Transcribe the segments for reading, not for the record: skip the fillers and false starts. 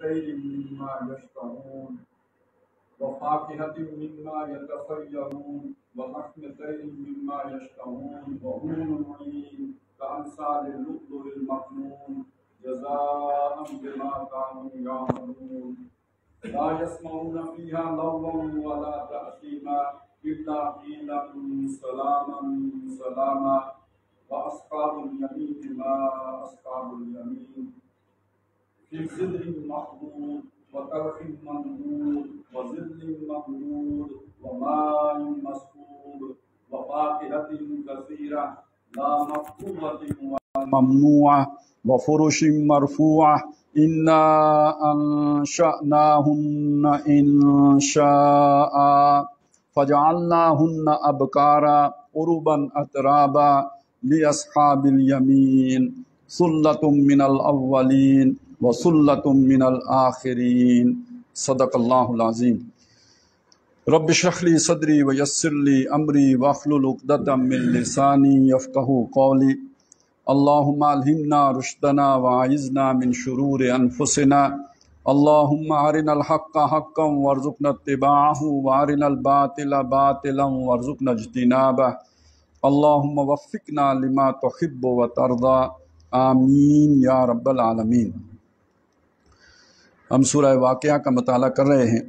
طير مما يشتهون وفاكهة مما يتخيرون ولحم طير مما يشتهون وحور عين كأمثال اللؤلؤ المكنون جزاء بما كانوا يعملون لا يسمعون فيها لغوا ولا تأثيما إلا قيلا سلاما سلاما وأصحاب اليمين ما أصحاب اليمين في سدر مخضود وطرف منضود وظل ممدود وماء مسكوب وفاكهة كثيرة لا مقطوعة ولا ممنوعة وفرش مرفوعة إنا أنشأناهن إنشاء فجعلناهن أبكارا عربا أترابا لأصحاب اليمين ثلة من الأولين وثلة من الآخرين صدق الله العظيم رب اشرح لي صدري ويسر لي أمري واحلل عقدة من لساني يفقهوا قولي اللهم ألهمنا رشدنا وأعذنا من شرور أنفسنا اللهم أرنا الحق حقا وارزقنا اتباعه وأرنا الباطل باطلا وارزقنا اجتنابه اللهم وفقنا لما تحب وترضى آمین یا رب العالمین۔ ہم سورہ واقعہ کا مطالعہ کر رہے ہیں۔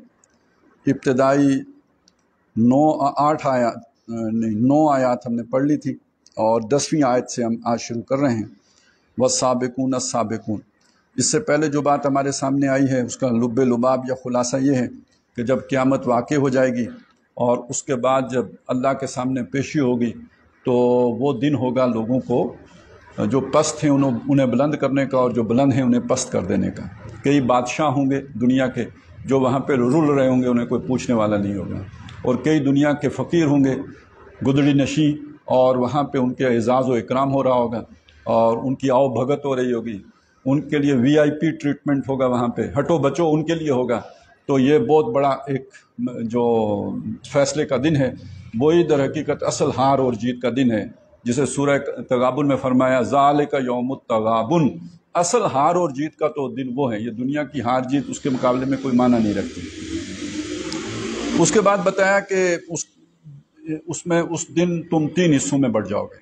ابتدائی 9 آیات ہم نے پڑھ لی تھی اور 10ویں آیت سے ہم آج شروع کر رہے ہیں۔ والسابقون السابقون۔ اس سے پہلے جو بات ہمارے سامنے آئی ہے اس کا لب لباب یا خلاصہ یہ ہے کہ جب قیامت واقع ہو جائے گی اور اس کے بعد جب اللہ کے سامنے پیشی ہوگی تو وہ دن ہوگا لوگوں کو جو پست ہیں انہیں بلند کرنے کا اور جو بلند ہیں انہیں پست کر دینے کا۔ کئی بادشاہ ہوں گے دنیا کے جو وہاں پہ رول رہے ہوں گے، انہیں کوئی پوچھنے والا نہیں ہوگا، اور کئی دنیا کے فقیر ہوں گے گدڑی نشیں، اور وہاں پہ ان کے اعزاز و اکرام ہو رہا ہوگا اور ان کی آؤ بھگت ہو رہی ہوگی، ان کے لیے VIP ٹریٹمنٹ ہوگا، وہاں پہ ہٹو بچو ان کے لیے ہوگا۔ تو یہ بہت بڑا ایک جو فیصلے کا دن ہے، وہی در حقیقت اصل ہار اور جیت کا دن ہے، جسے سورہ تغابن میں فرمایا ذالک یوم التغابن۔ اصل ہار اور جیت کا تو دن وہ ہے، یہ دنیا کی ہار جیت اس کے مقابلے میں کوئی معنی نہیں رکھتی۔ اس کے بعد بتایا کہ اس دن تم 3 حصوں میں بٹ جاؤ گے۔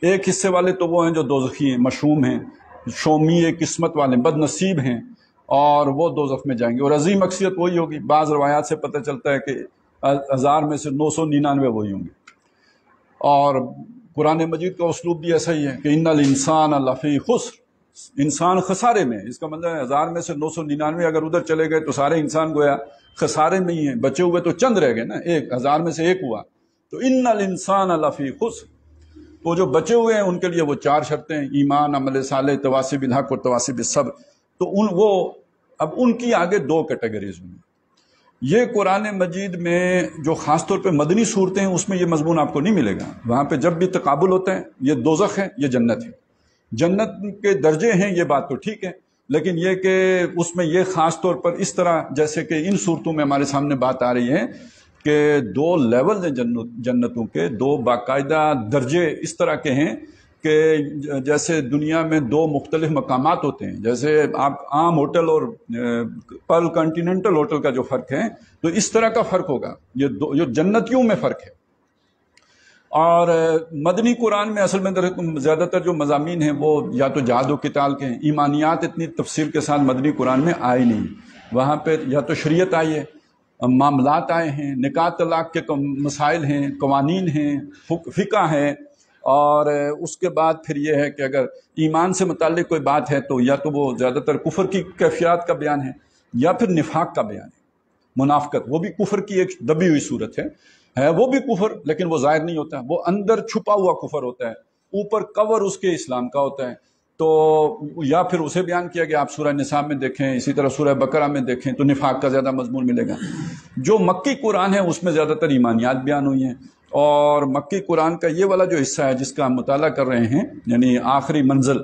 ایک حصے والے تو وہ ہیں جو دوزخی ہیں، مشوم ہیں، شومی قسمت والے بد نصیب ہیں، اور وہ دوزخ میں جائیں گے، اور عظیم اکثریت وہی ہوگی۔ بعض روایات سے پتہ چلتا ہے کہ 1000 میں سے 999 وہی ہوں گے۔ اور قرآن مجید کا اسلوب بھی ایسا ہی ہے کہ ان الانسان لفی خسر، انسان خسارے میں ہے۔ اس کا مطلب ہے 1000 میں سے 999 اگر ادھر چلے گئے تو سارے انسان گویا خسارے میں ہی ہیں، بچے ہوئے تو چند رہ گئے نا، 1000 میں سے 1 ہوا، تو ان الانسان لفی خسر۔ تو جو بچے ہوئے ہیں ان کے لیے وہ 4 شرطیں ہیں، ایمان، عمل صالح، تواصی بالحق اور تواصی بالصبر۔ تو اب ان کی آگے 2 کیٹیگریز ہوں گی۔ یہ قرآن مجید میں جو خاص طور پہ مدنی صورتیں ہیں اس میں یہ مضمون آپ کو نہیں ملے گا۔ وہاں پہ جب بھی تقابل ہوتا ہے یہ دوزخ ہے، یہ جنت ہے، جنت کے درجے ہیں، یہ بات تو ٹھیک ہے، لیکن یہ کہ اس میں یہ خاص طور پر اس طرح جیسے کہ ان صورتوں میں ہمارے سامنے بات آ رہی ہے کہ 2 لیول ہیں جنتوں کے، 2 باقاعدہ درجے اس طرح کے ہیں کہ جیسے دنیا میں 2 مختلف مقامات ہوتے ہیں، جیسے آپ عام ہوٹل اور پرل کنٹیننٹل ہوٹل کا جو فرق ہے تو اس طرح کا فرق ہوگا، یہ جنتیوں میں فرق ہے۔ اور مدنی قرآن میں اصل میں زیادہ تر جو مضامین ہیں وہ یا تو جہاد و قتال کے ہیں، ایمانیات اتنی تفصیل کے ساتھ مدنی قرآن میں آئی نہیں، وہاں پہ یا تو شریعت آئی ہے، معاملات آئے ہیں، نکاح طلاق کے مسائل ہیں، قوانین ہیں، فقہ ہے، اور اس کے بعد پھر یہ ہے کہ اگر ایمان سے متعلق کوئی بات ہے تو یا تو وہ زیادہ تر کفر کی کیفیات کا بیان ہے یا پھر نفاق کا بیان ہے، منافقت، وہ بھی کفر کی ایک دبی ہوئی صورت ہے وہ بھی کفر، لیکن وہ ظاہر نہیں ہوتا، وہ اندر چھپا ہوا کفر ہوتا ہے، اوپر کور اس کے اسلام کا ہوتا ہے۔ تو یا پھر اسے بیان کیا گیا، آپ سورہ نساء میں دیکھیں، اسی طرح سورہ بقرہ میں دیکھیں تو نفاق کا زیادہ مضمون ملے گا۔ جو مکی قرآن ہے اس میں زیادہ تر ایمانیات بیان ہوئی ہیں، اور مکی قرآن کا یہ والا جو حصہ ہے جس کا ہم مطالعہ کر رہے ہیں یعنی آخری منزل،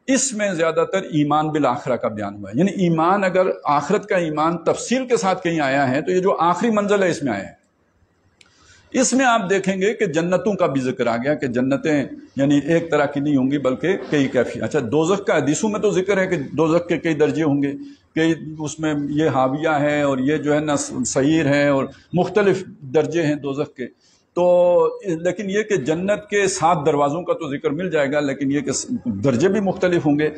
اس میں زیادہ تر ایمان بالآخرہ کا بیان ہوا ہے، یعنی ایمان، اگر آخرت کا ایمان تفصیل کے ساتھ کہیں آیا ہے تو یہ جو آخری منزل ہے اس میں آیا ہے۔ اس میں آپ دیکھیں گے کہ جنتوں کا بھی ذکر آ گیا کہ جنتیں یعنی ایک طرح کی نہیں ہوں گی بلکہ کئی کیفیت۔ اچھا، دوزخ کا حدیثوں میں تو ذکر ہے کہ دوزخ کے کئی درجے ہوں گے، کہ اس میں یہ حاویہ ہے اور یہ جو ہے نا سعیر ہے اور مختلف درجے ہیں دوزخ کے. تو لیکن یہ کہ جنت کے 7 دروازوں کا تو ذکر مل جائے گا، لیکن یہ کہ درجے بھی مختلف ہوں گے،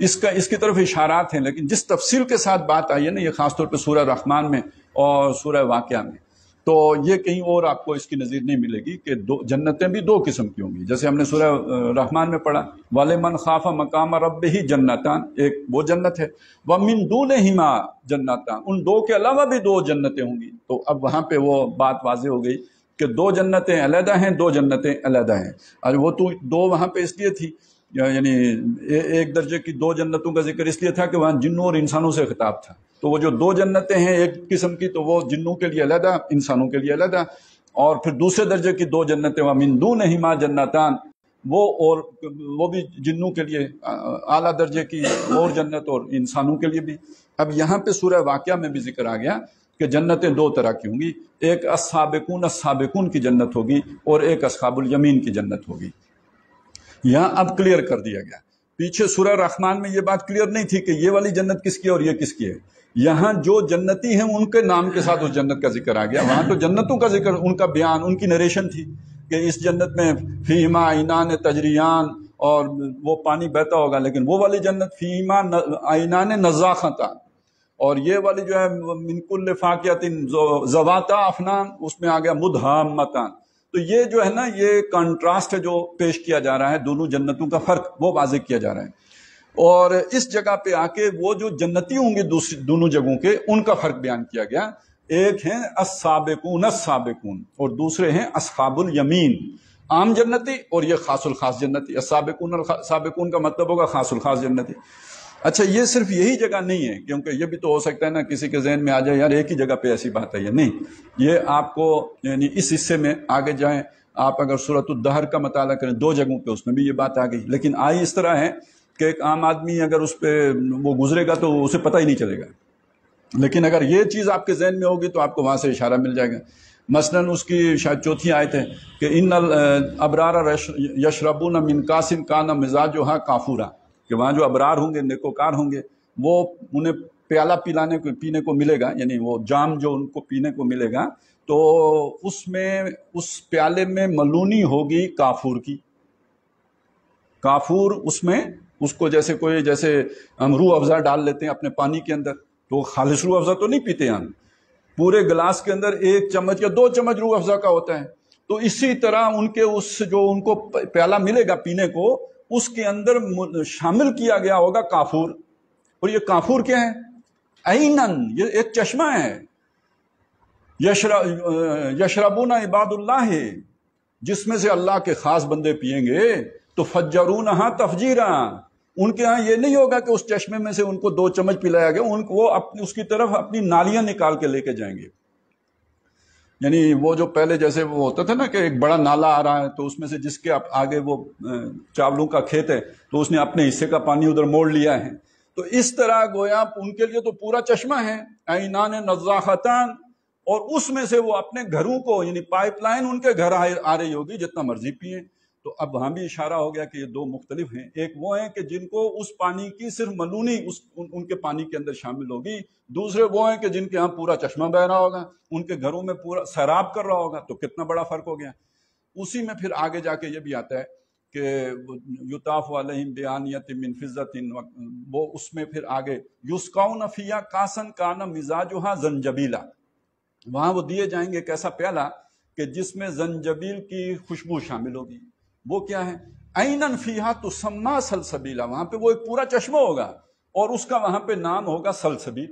اس کی طرف اشارات ہیں. لیکن جس تفصیل کے ساتھ بات آئی ہے نا، یہ خاص طور پہ سورہ رحمان میں اور سورہ واقعہ میں، تو یہ کہیں اور آپ کو اس کی نظیر نہیں ملے گی کہ جنتیں بھی 2 قسم کی ہوں گی. جیسے ہم نے سورہ رحمان میں پڑھا وَلِمَنْ خَافَ مَقَامَ رَبِّهِ جَنَّتَانِ، ایک وہ جنت ہے، وَمِن دُونِهِمَا جَنَّتَانِ، ان 2 کے علاوہ بھی 2 جنتیں ہوں گی. تو اب وہاں پہ وہ بات واضح ہو گئی کہ 2 جنتیں علیحدہ ہیں، 2 جنتیں علیحدہ ہیں. اور وہ تو 2 وہاں پہ اس لیے تھی، یعنی ایک درجے کی 2 جنتوں کا ذکر اس لیے تھا کہ وہاں جنوں اور انسانوں سے خطاب تھا. تو وہ جو 2 جنتیں ہیں ایک قسم کی، تو وہ جنوں کے لیے علیحدہ، انسانوں کے لیے علیحدہ. اور پھر دوسرے درجے کی 2 جنتیں وَمِن دُونِهِمَا جَنَّتَانِ، وہ بھی جنوں کے لیے اعلیٰ درجے کی اور جنت، اور انسانوں کے لیے بھی. اب یہاں پہ سورہ واقعہ میں بھی ذکر آ گیا کہ جنتیں 2 طرح کی ہوں گی، ایک السابقون کی جنت ہوگی اور ایک اصحاب الیمین کی جنت ہوگی. یہاں اب کلیئر کر دیا گیا. پیچھے سورہ رحمان میں یہ بات کلیئر نہیں تھی کہ یہ والی جنت کس کی ہے اور یہ کس کی ہے. یہاں جو جنتی ہیں ان کے نام کے ساتھ اس جنت کا ذکر آ گیا. وہاں تو جنتوں کا ذکر، ان کا بیان، ان کی نریشن تھی کہ اس جنت میں فیہما عینان تجریان، اور وہ پانی بہتا ہوگا. لیکن وہ والی جنت فیہما عینان نضاختان، اور یہ والی جو ہے من کل فاکہۃ ذواتا افنان، اس میں آ گیا مدہامتان. تو یہ جو ہے نا، یہ کنٹراسٹ ہے جو پیش کیا جا رہا ہے، دونوں جنتوں کا فرق وہ واضح کیا جا رہا ہے. اور اس جگہ پہ آ کے وہ جو جنتی ہوں گے دونوں جگہوں کے، ان کا فرق بیان کیا گیا. ایک ہیں السابقون اور دوسرے ہیں اصحاب الیمین، عام جنتی اور یہ خاص الخاص جنتی. السابقون کا مطلب ہوگا خاص الخاص جنتی. اچھا، یہ صرف یہی جگہ نہیں ہے، کیونکہ یہ بھی تو ہو سکتا ہے نا کسی کے ذہن میں آ جائے یار ایک ہی جگہ پہ ایسی بات ہے. یہ نہیں، یہ آپ کو یعنی اس حصے میں آگے جائیں، آپ اگر سورۃ الدہر کا مطالعہ کریں 2 جگہوں پہ اس میں بھی یہ بات آ گئی. لیکن آئی اس طرح ہے کہ ایک عام آدمی اگر اس پہ وہ گزرے گا تو اسے پتہ ہی نہیں چلے گا. لیکن اگر یہ چیز آپ کے ذہن میں ہوگی تو آپ کو وہاں سے اشارہ مل جائے گا. مثلاً اس کی شاید 4 آیت ہے کہ ان الابرار یشربون من کاس کان مزاجھا کافورا، کہ وہاں جو ابرار ہوں گے، نیکوکار ہوں گے، وہ انہیں پیالہ پینے کو ملے گا، یعنی وہ جام جو ان کو پینے کو ملے گا، تو اس پیالے میں ملونی ہوگی کافور کی. کافور اس کو جیسے ہم روح افزا ڈال لیتے ہیں اپنے پانی کے اندر، تو خالص روح افزا تو نہیں پیتے ہم، پورے گلاس کے اندر 1 چمچ یا 2 چمچ روح افزا کا ہوتا ہے. تو اسی طرح ان کو پیالہ ملے گا پینے کو، اس کے اندر شامل کیا گیا ہوگا کافور. اور یہ کافور کیا ہے؟ عینن، یہ ایک چشمہ ہے. یشربون عباد اللہ، جس میں سے اللہ کے خاص بندے پیئیں گے، تو فجرونہا تفجیرا، ان کے ہاں یہ نہیں ہوگا کہ اس چشمے میں سے ان کو 2 چمچ پلایا گیا، وہ اس کی طرف اپنی نالیاں نکال کے لے کے جائیں گے. یعنی وہ جو پہلے جیسے وہ ہوتا تھا نا کہ ایک بڑا نالا آ رہا ہے، تو اس میں سے جس کے آگے وہ چاولوں کا کھیت ہے، تو اس نے اپنے حصے کا پانی ادھر موڑ لیا ہے. تو اس طرح گویا ان کے لیے تو پورا چشمہ ہے، عینان نضاختان، اور اس میں سے وہ اپنے گھروں کو، یعنی پائپ لائن ان کے گھر آ رہی ہوگی، جتنا مرضی پئیں. تو اب وہاں بھی اشارہ ہو گیا کہ یہ 2 مختلف ہیں. ایک وہ ہیں کہ جن کو اس پانی کی صرف ملونی ان کے پانی کے اندر شامل ہوگی، دوسرے وہ ہیں کہ جن کے ہاں پورا چشمہ بہ رہا ہوگا، ان کے گھروں میں پورا سیراب کر رہا ہوگا. تو کتنا بڑا فرق ہو گیا. اسی میں پھر آگے جا کے یہ بھی آتا ہے کہ یطاف علیہم بآنیۃ من فضۃ، وہ اس میں پھر آگے یسقون فیہا کاسا کان مزاجھا زنجبیلا، وہاں وہ دیے جائیں گے ایک ایسا پیالہ کہ جس میں زنجبیل کی خوشبو شامل ہوگی. وہ کیا ہے؟ عینن فیہا تسمی سلسبیلا، وہاں پہ وہ ایک پورا چشمہ ہوگا اور اس کا وہاں پہ نام ہوگا سلسبیل.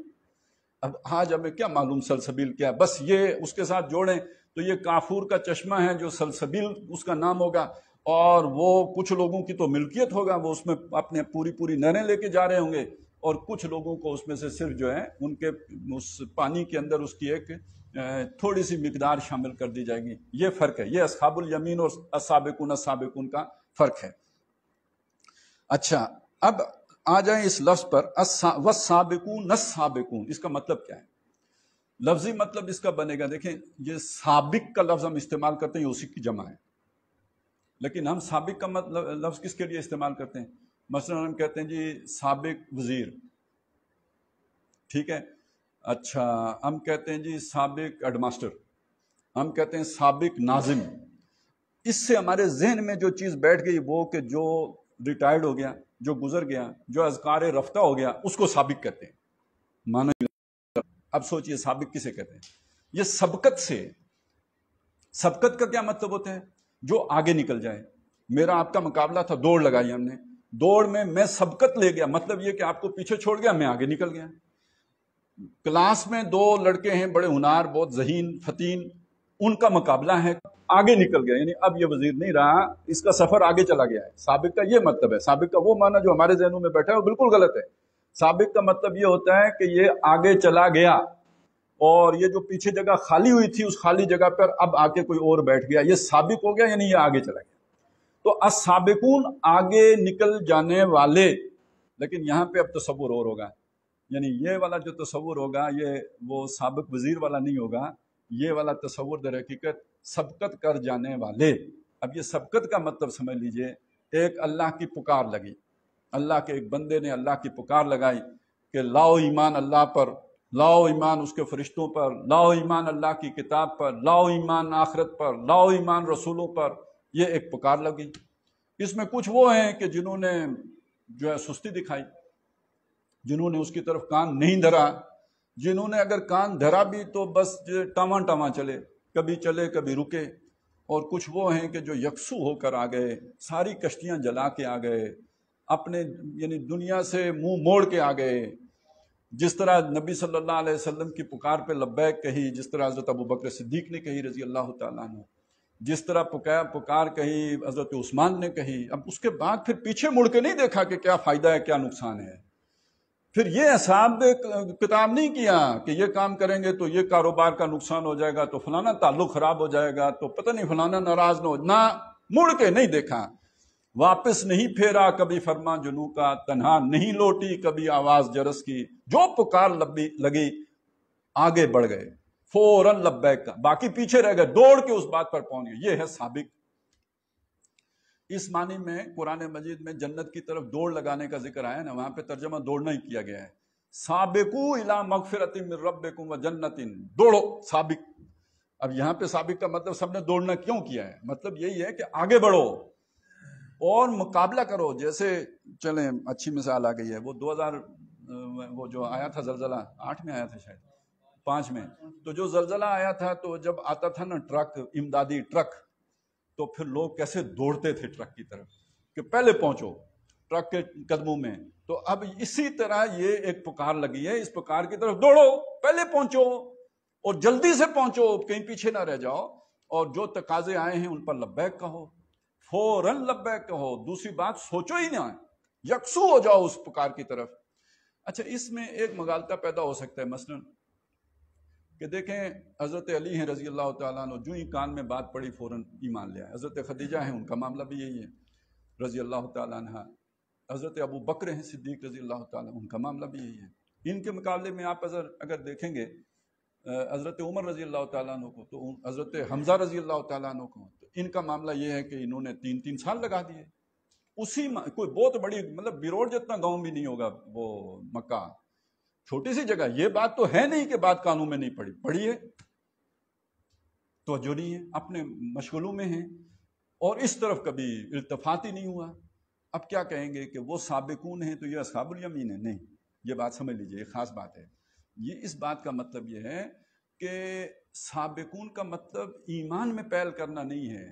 اب آج ہمیں کیا معلوم سلسبیل کیا ہے، بس یہ اس کے ساتھ جوڑیں تو یہ کافور کا چشمہ ہے جو سلسبیل اس کا نام ہوگا. اور وہ کچھ لوگوں کی تو ملکیت ہوگا، وہ اس میں اپنے پوری نہریں لے کے جا رہے ہوں گے، اور کچھ لوگوں کو اس میں سے صرف جو ہے ان کے اس پانی کے اندر اس کی ایک تھوڑی سی مقدار شامل کر دی جائے گی. یہ فرق ہے، یہ اصحاب الیمین اور السابقون کا فرق ہے. اچھا، اب آ جائیں اس لفظ پر، والسابقون السابقون، اس کا مطلب کیا ہے؟ لفظی مطلب اس کا بنے گا، دیکھیں یہ سابق کا لفظ ہم استعمال کرتے ہیں، یہ اسی کی جمع ہے. لیکن ہم سابق کا مطلب لفظ کس کے لیے استعمال کرتے ہیں؟ مثلا ہم کہتے ہیں جی سابق وزیر، ٹھیک ہے. اچھا ہم کہتے ہیں جی سابق ہیڈ ماسٹر، ہم کہتے ہیں سابق ناظم. اس سے ہمارے ذہن میں جو چیز بیٹھ گئی وہ کہ جو ریٹائرڈ ہو گیا، جو گزر گیا، جو اذکار رفتہ ہو گیا، اس کو سابق کہتے ہیں. مانا اب سوچئے سابق کسے کہتے ہیں؟ یہ سبقت سے. سبقت کا کیا مطلب ہوتا ہے؟ جو آگے نکل جائے. میرا آپ کا مقابلہ تھا، دوڑ لگائی ہم نے، دوڑ میں سبقت لے گیا، مطلب یہ کہ آپ کو پیچھے چھوڑ گیا، میں آگے نکل گیا. کلاس میں دو لڑکے ہیں بڑے ہونہار، بہت ذہین فتین، ان کا مقابلہ ہے، آگے نکل گیا، یعنی اب یہ وزیر نہیں رہا، اس کا سفر آگے چلا گیا ہے. سابق کا یہ مطلب ہے. سابق کا وہ معنی جو ہمارے ذہنوں میں بیٹھا ہے وہ بالکل غلط ہے. سابق کا مطلب یہ ہوتا ہے کہ یہ آگے چلا گیا، اور یہ جو پیچھے جگہ خالی ہوئی تھی اس خالی جگہ پر اب آ کے کوئی اور بیٹھ گیا، یہ سابق ہو گیا، یعنی یہ آگے چلا گیا. تو السابقون آگے نکل جانے والے. لیکن یہاں پہ اب تصور اور ہوگا، یعنی یہ والا جو تصور ہوگا یہ وہ سابق وزیر والا نہیں ہوگا، یہ والا تصور در حقیقت سبقت کر جانے والے. اب یہ سبقت کا مطلب سمجھ لیجئے، ایک اللہ کی پکار لگی، اللہ کے ایک بندے نے اللہ کی پکار لگائی کہ لاؤ ایمان اللہ پر، لاؤ ایمان اس کے فرشتوں پر، لاؤ ایمان اللہ کی کتاب پر، لاؤ ایمان آخرت پر، لاؤ ایمان رسولوں پر. یہ ایک پکار لگی. اس میں کچھ وہ ہیں کہ جنہوں نے جو ہے سستی دکھائی، جنہوں نے اس کی طرف کان نہیں دھرا، جنہوں نے اگر کان دھرا بھی تو بس ٹاواں ٹاواں چلے کبھی رکے. اور کچھ وہ ہیں کہ جو یکسو ہو کر آ گئے، ساری کشتیاں جلا کے آ گئے، اپنے یعنی دنیا سے منہ موڑ کے آ گئے. جس طرح نبی صلی اللہ علیہ وسلم کی پکار پہ لبیک کہی، جس طرح حضرت ابوبکر صدیق نے کہی رضی اللہ تعالیٰ عنہ، جس طرح پکار کہی حضرت عثمان نے کہی، اب اس کے بعد پھر پیچھے مڑ کے نہیں دیکھا کہ کیا فائدہ ہے کیا نقصان ہے. پھر یہ حساب کتاب نہیں کیا کہ یہ کام کریں گے تو یہ کاروبار کا نقصان ہو جائے گا، تو فلانا تعلق خراب ہو جائے گا، تو پتہ نہیں فلانا ناراض نہ مڑ کے نہیں دیکھا. واپس نہیں پھیرا کبھی فرما جنوں کا، تنہا نہیں لوٹی کبھی آواز جرس کی. جو پکار لگی آگے بڑھ گئے، فوراً لبیک کا، باقی پیچھے رہ گئے، دوڑ کے اس بات پر پہنچ گئے. یہ ہے سابق. اس معنی میں قرآن مجید میں جنت کی طرف دوڑ لگانے کا ذکر آیا نا، وہاں پہ ترجمہ دوڑنا ہی کیا گیا ہے. سابقو الی مغفرۃ من ربکم وجنۃ، دوڑو سابق. اب یہاں پہ سابق کا مطلب سب نے دوڑنا کیوں کیا ہے؟ مطلب یہی ہے کہ آگے بڑھو اور مقابلہ کرو. جیسے چلیں اچھی مثال آ گئی ہے، وہ 2000 وہ جو آیا تھا زلزلہ، 8 میں آیا تھا شاید 5 میں، تو جو زلزلہ آیا تھا تو جب آتا تھا نا ٹرک، امدادی ٹرک، تو پھر لوگ کیسے دوڑتے تھے ٹرک کی طرف کہ پہلے پہنچو ٹرک کے قدموں میں. تو اب اسی طرح یہ ایک پکار لگی ہے، اس پکار کی طرف دوڑو، پہلے پہنچو اور جلدی سے پہنچو، کہیں پیچھے نہ رہ جاؤ. اور جو تقاضے آئے ہیں ان پر لبیک کہو، فوراً لبیک کہو، دوسری بات سوچو ہی نہ، یکسو ہو جاؤ اس پکار کی طرف. اچھا اس میں ایک مغالطہ پیدا ہو سکتا ہے، مثلا کہ دیکھیں حضرت علی ہیں رضی اللہ تعالیٰ عنہ، جو ہی کان میں بات پڑی فوراً ایمان لے آئے. حضرت خدیجہ ہیں، ان کا معاملہ بھی یہی ہے رضی اللہ تعالیٰ عنہ. حضرت ابو بکر ہیں صدیق رضی اللہ تعالیٰ، ان کا معاملہ بھی یہی ہے. ان کے مقابلے میں آپ اگر دیکھیں گے حضرت عمر رضی اللہ تعالیٰ عنہ کو، تو حضرت حمزہ رضی اللہ تعالیٰ عنہ کو، تو ان کا معاملہ یہ ہے کہ انہوں نے 3 سال لگا دیے. اسی کوئی بہت بڑی مطلب بیروڑ جتنا گاؤں بھی نہیں ہوگا وہ مکہ، چھوٹی سی جگہ. یہ بات تو ہے نہیں کہ بات کانوں میں نہیں پڑی ہے، توجہ نہیں ہے، اپنے مشغولوں میں ہیں، اور اس طرف کبھی التفات ہی نہیں ہوا. اب کیا کہیں گے کہ وہ سابقون ہیں تو یہ اصحاب الیمین ہے؟ نہیں، یہ بات سمجھ لیجئے، یہ خاص بات ہے. یہ اس بات کا مطلب یہ ہے کہ سابقون کا مطلب ایمان میں پہل کرنا نہیں ہے.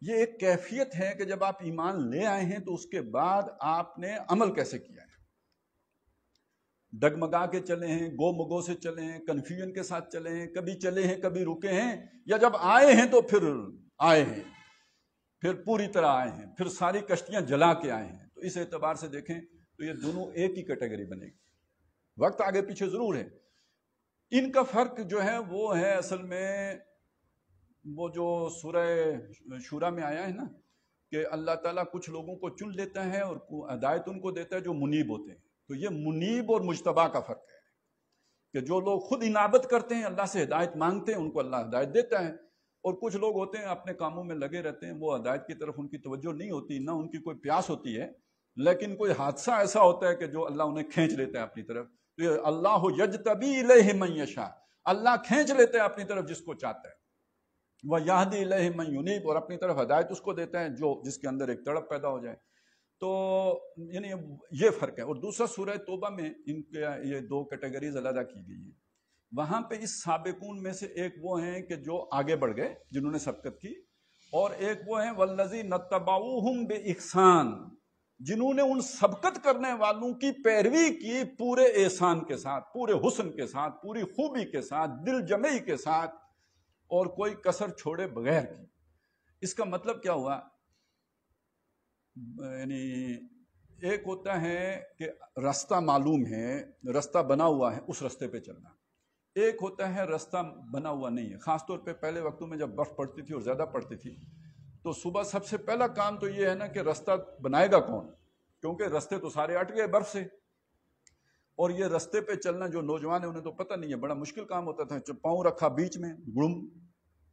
یہ ایک کیفیت ہے کہ جب آپ ایمان لے آئے ہیں تو اس کے بعد آپ نے عمل کیسے کیا ہے. ڈگمگا کے چلے ہیں، گو مگو سے چلے ہیں، کنفیوژن کے ساتھ چلے ہیں، کبھی چلے ہیں کبھی رکے ہیں، یا جب آئے ہیں تو پھر آئے ہیں، پھر پوری طرح آئے ہیں، پھر ساری کشتیاں جلا کے آئے ہیں. تو اس اعتبار سے دیکھیں تو یہ دونوں ایک ہی کیٹیگری بنے گی. وقت آگے پیچھے ضرور ہے. ان کا فرق جو ہے وہ ہے اصل میں وہ جو سورہ شورا میں آیا ہے نا کہ اللہ تعالیٰ کچھ لوگوں کو چن لیتا ہے اور ہدایت ان کو دیتا ہے جو منیب ہوتے ہیں. تو یہ منیب اور مجتبی کا فرق ہے کہ جو لوگ خود انابت کرتے ہیں، اللہ سے ہدایت مانگتے ہیں، ان کو اللہ ہدایت دیتا ہے. اور کچھ لوگ ہوتے ہیں اپنے کاموں میں لگے رہتے ہیں، وہ ہدایت کی طرف ان کی توجہ نہیں ہوتی، نہ ان کی کوئی پیاس ہوتی ہے، لیکن کوئی حادثہ ایسا ہوتا ہے کہ جو اللہ انہیں کھینچ لیتا ہے اپنی طرف. تو تو یہ اللہ یجتبی الیہ من یشاء، اللہ کھینچ لیتے ہیں اپنی طرف جس کو چاہتا ہے، وَیَہْدِی الیہ من یُنیب، اور اپنی طرف ہدایت اس کو دیتے ہیں جو جس کے اندر ایک تڑپ پیدا ہو جائے۔ تو یعنی یہ فرق ہے۔ اور دوسرا سورہ توبہ میں ان کے یہ دو کیٹیگریز علیحدہ کی گئی ہیں۔ وہاں پہ اس سابقون میں سے ایک وہ ہیں کہ جو آگے بڑھ گئے، جنہوں نے سبقت کی، اور ایک وہ ہیں وَالَّذِينَ اتَّبَعُوهُمْ بِإِحْسَانٍ، جنہوں نے ان سبقت کرنے والوں کی پیروی کی پورے احسان کے ساتھ، پورے حسن کے ساتھ، پوری خوبی کے ساتھ، دل جمعی کے ساتھ، اور کوئی کسر چھوڑے بغیر کی۔ اس کا مطلب کیا ہوا؟ یعنی ایک ہوتا ہے کہ راستہ معلوم ہے، راستہ بنا ہوا ہے، اس راستے پہ چلنا۔ ایک ہوتا ہے راستہ بنا ہوا نہیں ہے۔ خاص طور پہ پہلے وقتوں میں جب برف پڑتی تھی اور زیادہ پڑتی تھی تو صبح سب سے پہلا کام تو یہ ہے نا کہ راستہ بنائے گا کون، کیونکہ راستے تو سارے اٹ گئے برف سے، اور یہ راستے پہ چلنا جو نوجوان ہیں انہیں تو پتہ نہیں ہے، بڑا مشکل کام ہوتا تھا۔ جب پاؤں رکھا بیچ میں گڑم،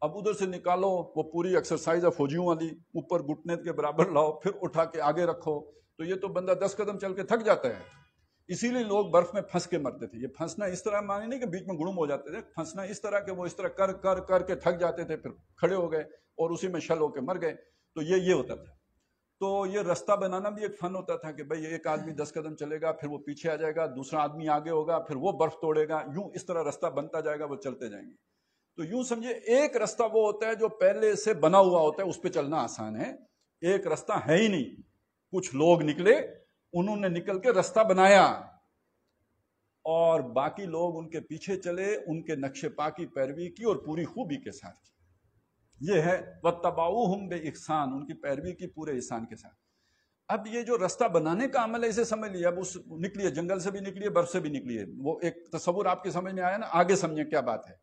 اب ادھر سے نکالو، وہ پوری ایکسرسائز ہے فوجیوں والی، اوپر گھٹنے کے برابر لاؤ، پھر اٹھا کے آگے رکھو، تو یہ تو بندہ 10 قدم چل کے تھک جاتا ہے۔ اسی لیے لوگ برف میں پھنس کے مرتے تھے۔ یہ پھنسنا اس طرح معنی نہیں کہ بیچ میں گڑم ہو جاتے تھے، پھنسنا اس طرح کہ وہ اس طرح کر کر کر کے تھک جاتے تھے، پھر کھڑے ہو گئے اور اسی میں شل ہو کے مر گئے۔ تو یہ ہوتا تھا۔ تو یہ راستہ بنانا بھی ایک فن ہوتا تھا کہ بھئی ایک آدمی 10 قدم چلے گا، پھر وہ پیچھے آ جائے گا، دوسرا آدمی آگے ہوگا، پھر وہ برف توڑے گا، یوں اس طرح راستہ بنتا جائے گا، وہ چلتے جائیں گے۔ تو یوں سمجھے ایک راستہ وہ ہوتا ہے جو پہلے سے بنا ہوا ہوتا ہے، اس پہ چلنا آسان ہے۔ ایک راستہ ہے ہی نہیں، کچھ لوگ نکلے، انہوں نے نکل کے راستہ بنایا اور باقی لوگ ان کے پیچھے چلے، ان کے نقش پا کی پیروی کی اور پوری خوبی کے ساتھ کی۔ یہ ہے وَاتَّبَعُوهُمْ بِإِحْسَانٍ، ان کی پیروی کی پورے احسان کے ساتھ۔ اب یہ جو راستہ بنانے کا عمل ہے اسے سمجھ لیا، اب اس نکلیے، جنگل سے بھی نکلیے، برف سے بھی نکلیے، وہ ایک تصور آپ کے سمجھ میں آیا نا۔ آگے سمجھیں کیا بات ہے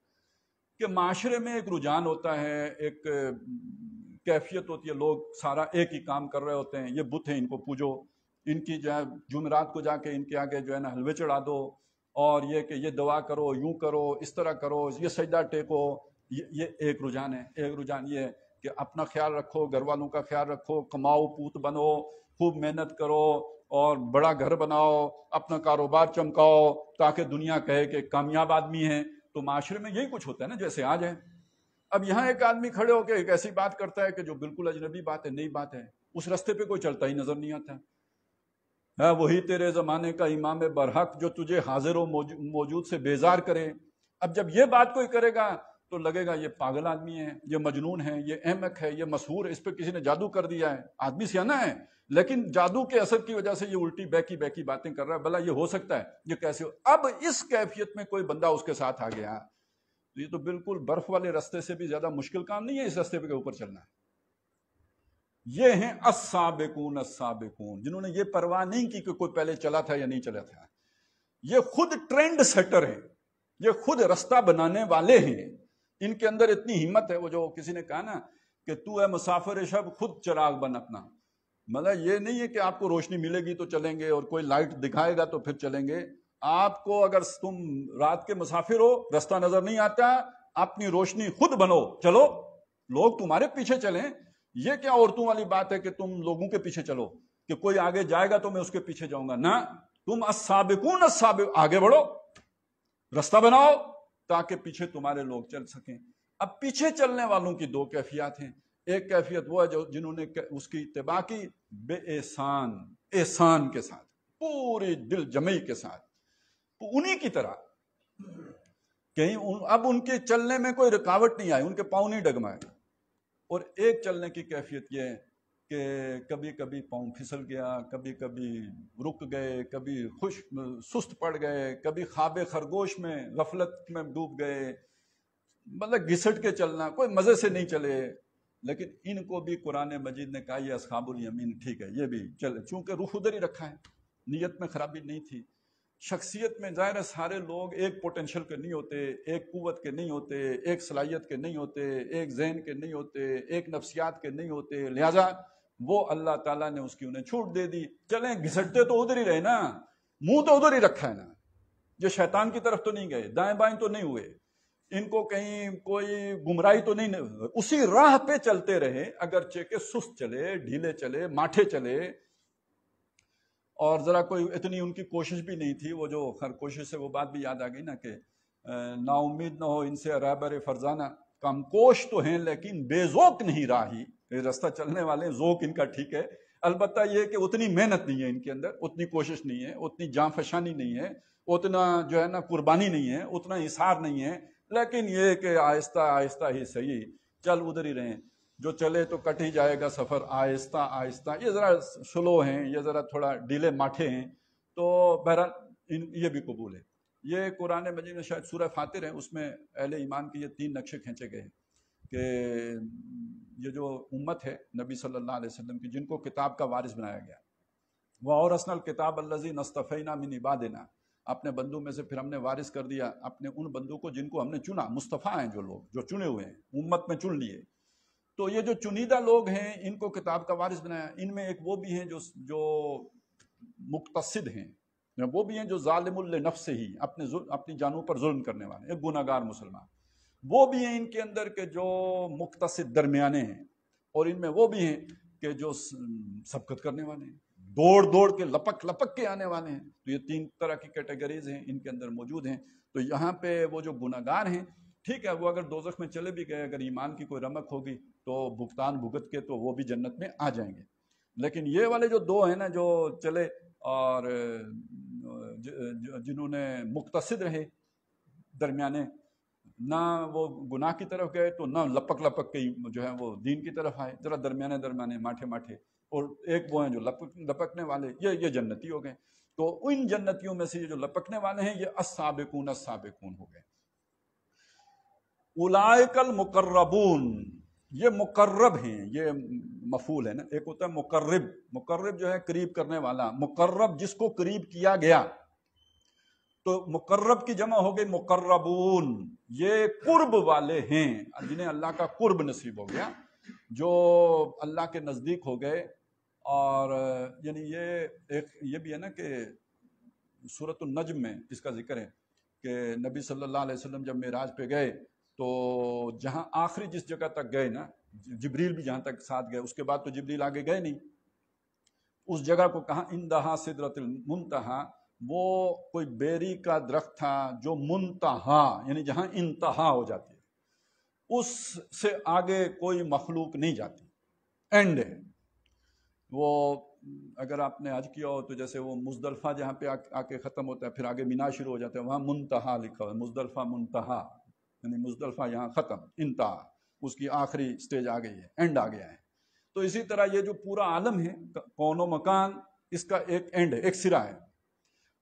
کہ معاشرے میں ایک رجحان ہوتا ہے، ایک کیفیت ہوتی ہے، لوگ سارا ایک ہی کام کر رہے ہوتے ہیں۔ یہ بت ہیں، ان کو پوجو، ان کی جو ہے جمعرات کو جا کے ان کے آگے جو ہے نا حلوے چڑھا دو، اور یہ کہ یہ دعا کرو، یوں کرو، اس طرح کرو، یہ سجدہ ٹیکو۔ یہ ایک رجحان ہے۔ ایک رجحان یہ ہے کہ اپنا خیال رکھو، گھر والوں کا خیال رکھو، کماؤ، پوت بنو، خوب محنت کرو اور بڑا گھر بناؤ، اپنا کاروبار چمکاؤ تاکہ دنیا کہے کہ کامیاب آدمی ہیں۔ تو معاشرے میں یہی کچھ ہوتا ہے نا جیسے آج ہے۔ اب یہاں ایک آدمی کھڑے ہو کے ایک ایسی بات کرتا ہے کہ جو بالکل اجنبی بات ہے، نئی بات ہے، اس راستے پہ کوئی چلتا ہی نظر نہیں آتا ہے۔ وہی تیرے زمانے کا امام برحق جو تجھے حاضر و موجود سے بیزار کرے۔ اب جب یہ بات کوئی کرے گا تو لگے گا یہ پاگل آدمی ہے، یہ مجنون ہے، یہ احمق ہے، یہ مسحور ہے، اس پہ کسی نے جادو کر دیا ہے۔ آدمی سیانا ہے لیکن جادو کے اثر کی وجہ سے یہ الٹی بیکی باتیں کر رہا ہے، بھلا یہ ہو سکتا ہے؟ یہ کیسے ہو؟ اب اس کیفیت میں کوئی بندہ اس کے ساتھ آ گیا تو یہ تو بالکل برف والے راستے سے بھی زیادہ مشکل کام نہیں ہے اس راستے پہ کے اوپر چلنا۔ یہ ہیں السابقون السابقون، جنہوں نے یہ پرواہ نہیں کی کہ کوئی پہلے چلا تھا یا نہیں چلا تھا۔ یہ خود ٹرینڈ سیٹر ہیں، یہ خود راستہ بنانے والے ہیں۔ ان کے اندر اتنی ہمت ہے، وہ جو کسی نے کہا نا کہ تو ہے مسافر شب خود چراغ بن اپنا، مطلب یہ نہیں ہے کہ آپ کو روشنی ملے گی تو چلیں گے اور کوئی لائٹ دکھائے گا تو پھر چلیں گے۔ آپ کو اگر تم رات کے مسافر ہو، راستہ نظر نہیں آتا، اپنی روشنی خود بنو، چلو، لوگ تمہارے پیچھے چلیں۔ یہ کیا عورتوں والی بات ہے کہ تم لوگوں کے پیچھے چلو کہ کوئی آگے جائے گا تو میں اس کے پیچھے جاؤں گا؟ نہ، تم السابقون السابقون، آگے بڑھو، راستہ بناؤ تاکہ پیچھے تمہارے لوگ چل سکیں۔ اب پیچھے چلنے والوں کی دو کیفیات ہیں۔ ایک کیفیت وہ ہے جنہوں نے اس کی اتباع کی بے احسان، احسان کے ساتھ، پوری دل جمعی کے ساتھ، انہی کی طرح کہیں اب ان کے چلنے میں کوئی رکاوٹ نہیں آئی، ان کے پاؤں نہیں ڈگمائے۔ اور ایک چلنے کی کیفیت یہ ہے کہ کبھی کبھی پاؤں پھسل گیا، کبھی کبھی رک گئے، کبھی سست پڑ گئے، کبھی خواب خرگوش میں غفلت میں ڈوب گئے، مطلب گھسٹ کے چلنا، کوئی مزے سے نہیں چلے۔ لیکن ان کو بھی قرآن مجید نے کہا یہ اصحاب الیمین، ٹھیک ہے، یہ بھی چلے، چونکہ رخ ادھر ہی رکھا ہے، نیت میں خرابی نہیں تھی۔ شخصیت میں ظاہر ہے سارے لوگ ایک پوٹینشل کے نہیں ہوتے، ایک قوت کے نہیں ہوتے، ایک صلاحیت کے نہیں ہوتے، ایک ذہن کے نہیں ہوتے، ایک نفسیات کے نہیں ہوتے، لہٰذا وہ اللہ تعالیٰ نے اس کی انہیں چھوٹ دے دی۔ چلیں، گھسٹتے تو ادھر ہی رہے نا، منہ تو ادھر ہی رکھا ہے نا، یہ شیطان کی طرف تو نہیں گئے، دائیں بائیں تو نہیں ہوئے، ان کو کہیں کوئی گمراہی تو نہیں، اسی راہ پہ چلتے رہے، اگرچہ کہ سست چلے، ڈھیلے چلے، ماٹھے چلے۔ اور ذرا کوئی اتنی ان کی کوشش بھی نہیں تھی، وہ جو ہر کوشش سے وہ بات بھی یاد آ گئی نا کہ نا امید نہ ہو ان سے رہبر فرزانہ، کم کوش تو ہیں لیکن بے ذوق نہیں راہی، یہ راستہ چلنے والے ذوق ان کا ٹھیک ہے، البتہ یہ کہ اتنی محنت نہیں ہے ان کے اندر، اتنی کوشش نہیں ہے، اتنی جاں فشانی نہیں ہے، اتنا جو ہے نا قربانی نہیں ہے، اتنا اثار نہیں ہے، لیکن یہ کہ آہستہ آہستہ ہی صحیح چل ادھر ہی رہیں، جو چلے تو کٹ ہی جائے گا سفر آہستہ آہستہ، یہ ذرا سلو ہیں، یہ ذرا تھوڑا ڈھیلے ماٹھے ہیں، تو بہرحال یہ بھی قبول ہے۔ یہ قرآن مجید میں شاید سورہ فاتر ہے، اس میں اہل ایمان کے یہ 3 نقشے کھینچے گئے ہیں کہ یہ جو امت ہے نبی صلی اللہ علیہ وسلم کی، جن کو کتاب کا وارث بنایا گیا، وَأَوْرَثْنَا الْكِتَابَ الَّذِي نَصْطَفَيْنَا مِنْ عِبَادِنَا، اپنے بندوں میں سے پھر ہم نے وارث کر دیا اپنے ان بندوں کو جن کو ہم نے چنا، مصطفیٰ ہیں جو لوگ، جو چنے ہوئے ہیں، امت میں چن لیے، تو یہ جو چنیدہ لوگ ہیں ان کو کتاب کا وارث بنایا۔ ان میں ایک وہ بھی ہیں جو مقتصد ہیں، وہ بھی ہیں جو ظالم لنفسہ ہی، اپنی جانوں پر ظلم کرنے والے، ایک گناہ گار مسلمان، وہ بھی ہیں ان کے اندر کہ جو مقتصد درمیانے ہیں، اور ان میں وہ بھی ہیں کہ جو سبقت کرنے والے ہیں، دوڑ کے لپک کے آنے والے ہیں۔ تو یہ 3 طرح کی کیٹیگریز ہیں ان کے اندر موجود ہیں۔ تو یہاں پہ وہ جو گناہ گار ہیں، ٹھیک ہے، وہ اگر دوزخ میں چلے بھی گئے، اگر ایمان کی کوئی رمق ہوگی تو بھگتان بھگت کے تو وہ بھی جنت میں آ جائیں گے، لیکن یہ والے جو 2 ہیں نا جو چلے اور جنہوں نے مقتصد رہے، درمیانے، نہ وہ گناہ کی طرف گئے تو نہ لپک کے جو ہے وہ دین کی طرف آئے، ذرا درمیانے ماٹھے، اور ایک وہ ہیں جو لپکنے والے، یہ جنتی ہو گئے۔ تو ان جنتیوں میں سے یہ جو لپکنے والے ہیں یہ السابقون ہو گئے۔ اولئک المقربون، یہ مقرب ہیں، یہ مفعول ہے نا، ایک ہوتا ہے مقرب جو ہے قریب کرنے والا، مقرب جس کو قریب کیا گیا، تو مقرب کی جمع ہو گئی مقربون، یہ قرب والے ہیں، جنہیں اللہ کا قرب نصیب ہو گیا، جو اللہ کے نزدیک ہو گئے۔ اور یعنی یہ بھی ہے نا کہ سورۃ النجم میں اس کا ذکر ہے کہ نبی صلی اللہ علیہ وسلم جب معراج پہ گئے تو جہاں آخری جس جگہ تک گئے نا، جبریل بھی جہاں تک ساتھ گئے، اس کے بعد تو جبریل آگے گئے نہیں، اس جگہ کو کہاں اندہا سدرۃ المنتہا، وہ کوئی بیری کا درخت تھا جو منتہا یعنی جہاں انتہا ہو جاتی ہے، اس سے آگے کوئی مخلوق نہیں جاتی، اینڈ ہے وہ۔ اگر آپ نے حج کیا ہو تو جیسے وہ مزدلفہ جہاں پہ آ کے ختم ہوتا ہے، پھر آگے مینا شروع ہو جاتا ہے، وہاں منتہا لکھا ہوا ہے، مزدلفہ منتہا، یعنی مزدلفہ یہاں ختم، انتہا، اس کی آخری سٹیج آ گئی ہے، اینڈ آ گیا ہے۔ تو اسی طرح یہ جو پورا عالم ہے، کون و مکان، اس کا ایک اینڈ ہے، ایک سرا ہے،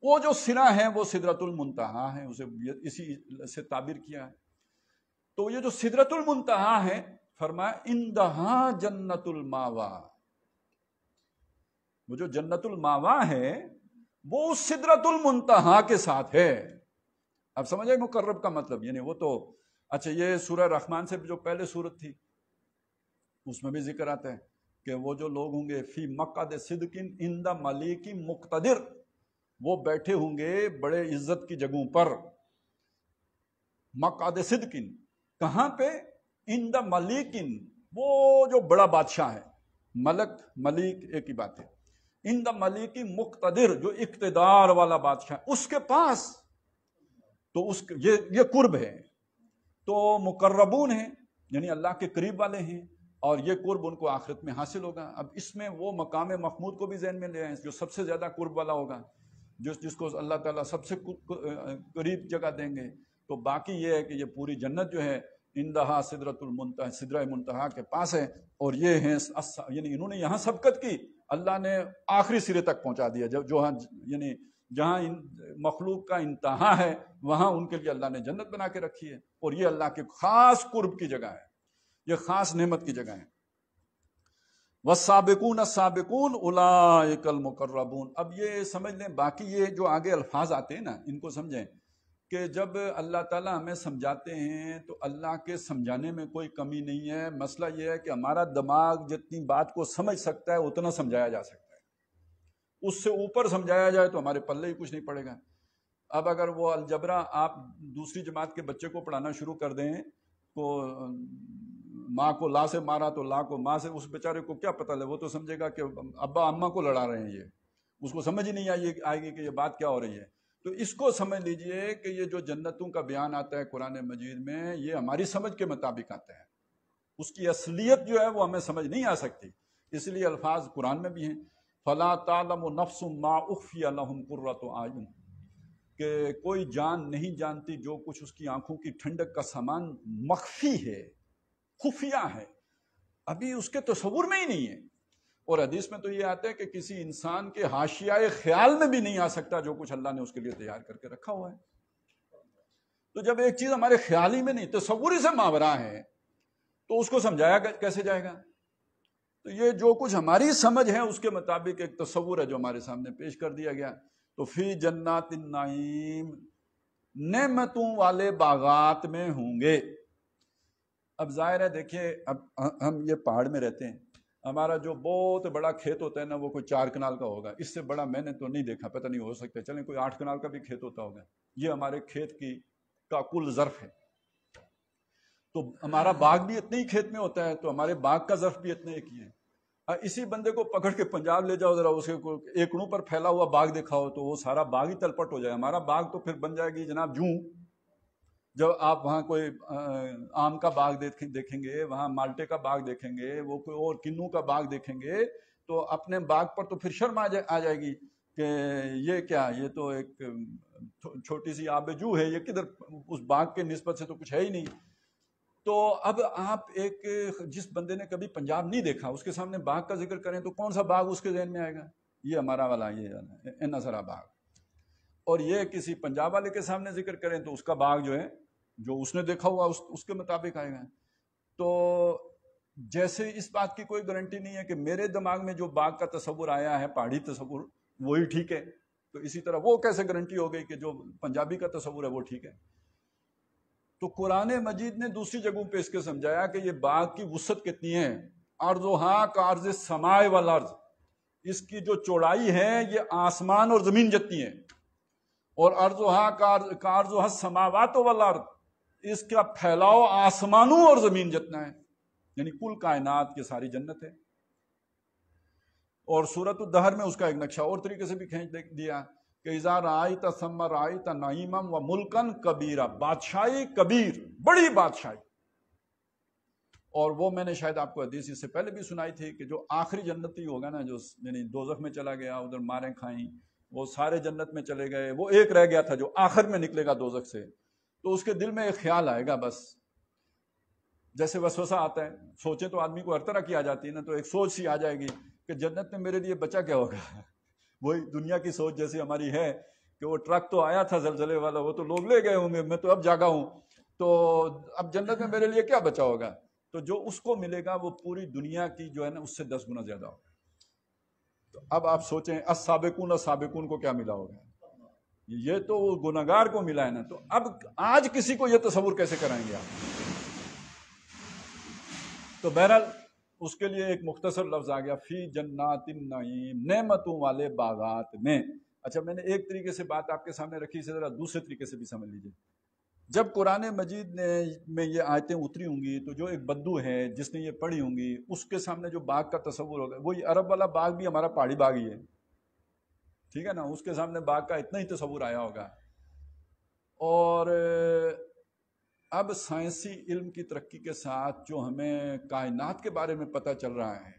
وہ جو سرا ہے وہ سدرۃ المنتہا ہے، اسے اسی سے تعبیر کیا ہے۔ تو یہ جو سدرۃ المنتہا ہے، فرمایا اندہا جنت الماوا، وہ جو جنت الماوا ہے وہ اس سدرۃ المنتہا کے ساتھ ہے۔ اب سمجھے مقرب کا مطلب، یعنی وہ تو اچھا، یہ سورہ رحمان سے جو پہلے سورت تھی اس میں بھی ذکر آتا ہے کہ وہ جو لوگ ہوں گے فی مقعد صدق عند ملیک مقتدر، وہ بیٹھے ہوں گے بڑے عزت کی جگہوں پر، مقعد صدق، کہاں پہ؟ عند ملیک، وہ جو بڑا بادشاہ ہے، ملیک ایک ہی بات ہے، عند ملیک مقتدر، جو اقتدار والا بادشاہ، اس کے پاس، تو یہ قرب ہے۔ تو مقربون ہیں یعنی اللہ کے قریب والے ہیں، اور یہ قرب ان کو آخرت میں حاصل ہوگا۔ اب اس میں وہ مقام محمود کو بھی ذہن میں لے آئیں جو سب سے زیادہ قرب والا ہوگا، جس کو اللہ تعالیٰ سب سے قریب جگہ دیں گے۔ تو باقی یہ ہے کہ یہ پوری جنت جو ہے اندہا سدرۃ المنتہا، سدرہ منتہا کے پاس ہے، اور یہ ہیں یعنی انہوں نے یہاں سبقت کی، اللہ نے آخری سرے تک پہنچا دیا، یعنی جہاں مخلوق کا انتہا ہے وہاں ان کے لیے اللہ نے جنت بنا کے رکھی ہے، اور یہ اللہ کے خاص قرب کی جگہ ہے، یہ خاص نعمت کی جگہ ہے۔ والسابقون السابقون اولئک المقربون۔ اب یہ سمجھ لیں، باقی یہ جو آگے الفاظ آتے ہیں نا، ان کو سمجھیں کہ جب اللہ تعالیٰ ہمیں سمجھاتے ہیں تو اللہ کے سمجھانے میں کوئی کمی نہیں ہے، مسئلہ یہ ہے کہ ہمارا دماغ جتنی بات کو سمجھ سکتا ہے اتنا سمجھایا جا سکتا ہے، اس سے اوپر سمجھایا جائے تو ہمارے پلے ہی کچھ نہیں پڑے گا۔ اب اگر وہ الجبرا آپ دوسری جماعت کے بچے کو پڑھانا شروع کر دیں، کو ماں کو لا سے مارا تو لا کو ماں سے، اس بیچارے کو کیا پتہ لے، وہ تو سمجھے گا کہ ابا اماں کو لڑا رہے ہیں یہ، اس کو سمجھ ہی نہیں آئے گی کہ یہ بات کیا ہو رہی ہے۔ تو اس کو سمجھ لیجئے کہ یہ جو جنتوں کا بیان آتا ہے قرآن مجید میں، یہ ہماری سمجھ کے مطابق آتا ہے، اس کی اصلیت جو ہے وہ ہمیں سمجھ نہیں آ سکتی، اس لیے الفاظ قرآن میں بھی ہیں فَلَا تَعْلَمُ نَفْسٌ مَا أُخْفِيَ لَهُمْ قُرَّةُ أَعْيُنٍ، کہ کوئی جان نہیں جانتی جو کچھ اس کی آنکھوں کی ٹھنڈک کا سامان مخفی ہے، خفیہ ہے، ابھی اس کے تصور میں ہی نہیں ہے۔ اور حدیث میں تو یہ آتا ہے کہ کسی انسان کے حاشیۂ خیال میں بھی نہیں آ سکتا جو کچھ اللہ نے اس کے لیے تیار کر کے رکھا ہوا ہے۔ تو جب ایک چیز ہمارے خیال ہی میں نہیں، تصور ہی سے ماورا ہے، تو اس کو سمجھایا کیسے جائے گا؟ تو یہ جو کچھ ہماری سمجھ ہے اس کے مطابق ایک تصور ہے جو ہمارے سامنے پیش کر دیا گیا۔ تو فی جنات النعیم، نعمتوں والے باغات میں ہوں گے۔ اب ظاہر ہے دیکھیے، اب ہم یہ پہاڑ میں رہتے ہیں، ہمارا جو بہت بڑا کھیت ہوتا ہے نا وہ کوئی 4 کنال کا ہوگا، اس سے بڑا میں نے تو نہیں دیکھا، پتہ نہیں ہو سکتا چلیں کوئی 8 کنال کا بھی کھیت ہوتا ہوگا، یہ ہمارے کھیت کا کل ظرف ہے۔ تو ہمارا باغ بھی اتنے ہی کھیت میں ہوتا ہے، تو ہمارے باغ کا ظرف بھی اتنے ایک ہی ہے۔ اسی بندے کو پکڑ کے پنجاب لے جاؤ ذرا، اس کے ایکڑوں پر پھیلا ہوا باغ دیکھا ہو تو وہ سارا باغ ہی تلپٹ ہو جائے۔ ہمارا باغ تو پھر بن جائے گی جناب جوں، جب آپ وہاں کوئی آم کا باغ دیکھیں گے، وہاں مالٹے کا باغ دیکھیں گے، وہ کوئی اور کنوں کا باغ دیکھیں گے، تو اپنے باغ پر تو پھر شرم آ جائے گی کہ یہ کیا، یہ تو ایک چھوٹی سی آبجو ہے، یہ کدھر، اس باغ کے نسبت سے تو کچھ ہے ہی نہیں۔ تو اب آپ ایک جس بندے نے کبھی پنجاب نہیں دیکھا اس کے سامنے باغ کا ذکر کریں تو کون سا باغ اس کے ذہن میں آئے گا؟ یہ ہمارا والا، یہ نظرا باغ۔ اور یہ کسی پنجاب والے کے سامنے ذکر کریں تو اس کا باغ جو ہے، جو اس نے دیکھا ہوا اس کے مطابق آئے گا۔ تو جیسے اس بات کی کوئی گارنٹی نہیں ہے کہ میرے دماغ میں جو باغ کا تصور آیا ہے، پہاڑی تصور، وہی ٹھیک ہے، تو اسی طرح وہ کیسے گارنٹی ہو گئی کہ جو پنجابی کا تصور ہے وہ ٹھیک ہے؟ تو قرآن مجید نے دوسری جگہوں پہ اس کے سمجھایا کہ یہ باغ کی وسعت کتنی ہے، ارضھا کارض السماء والارض، اس کی جو چوڑائی ہے یہ آسمان اور زمین جتنی ہے، اور ارضھا کارض السماوات والارض، اس کا پھیلاؤ آسمانوں اور زمین جتنا ہے، یعنی کل کائنات کی ساری جنت ہے۔ اور سورۃ الدہر میں اس کا ایک نقشہ اور طریقے سے بھی کھینچ دیا کہ اذا رأیت ثم رأیت نعیما وملکا کبیرا، بادشاہی کبیر، بڑی بادشاہی۔ اور وہ میں نے شاید آپ کو حدیث اس سے پہلے بھی سنائی تھی کہ جو آخری جنتی ہوگا نا، جو یعنی دوزخ میں چلا گیا، ادھر ماریں کھائیں، وہ سارے جنت میں چلے گئے، وہ ایک رہ گیا تھا جو آخر میں نکلے گا دوزخ سے، تو اس کے دل میں ایک خیال آئے گا، بس جیسے وسوسہ آتا ہے، سوچیں تو آدمی کو ہر طرح کی آ جاتی ہے نا، تو ایک سوچ سی آ جائے گی کہ جنت میں میرے لیے بچا کیا ہوگا۔ وہی دنیا کی سوچ جیسی ہماری ہے کہ وہ ٹرک تو آیا تھا زلزلے والا، وہ تو لوگ لے گئے ہوں گے، میں تو اب جاگا ہوں، تو اب جنت میں میرے لیے کیا بچا ہوگا؟ تو جو اس کو ملے گا وہ پوری دنیا کی جو ہے نا اس سے 10 گنا زیادہ ہوگا۔ تو اب آپ سوچیں السابقون السابقون کو کیا ملا ہوگا؟ یہ تو وہ گنہگار کو ملا ہے نا، تو اب آج کسی کو یہ تصور کیسے کرائیں گے آپ؟ تو بہرحال اس کے لیے ایک مختصر لفظ آ گیا فی جنات النعیم، نعمتوں والے باغات میں۔ اچھا، میں نے ایک طریقے سے بات آپ کے سامنے رکھی، سے ذرا دوسرے طریقے سے بھی سمجھ لیجئے۔ جب قرآن مجید میں یہ آیتیں اتری ہوں گی تو جو ایک بدو ہے جس نے یہ پڑھی ہوں گی، اس کے سامنے جو باغ کا تصور ہوگا، وہی عرب والا باغ بھی ہمارا پہاڑی باغ ہی ہے، ٹھیک ہے نا، اس کے سامنے باغ کا اتنا ہی تصور آیا ہوگا۔ اور اب سائنسی علم کی ترقی کے ساتھ جو ہمیں کائنات کے بارے میں پتہ چل رہا ہے،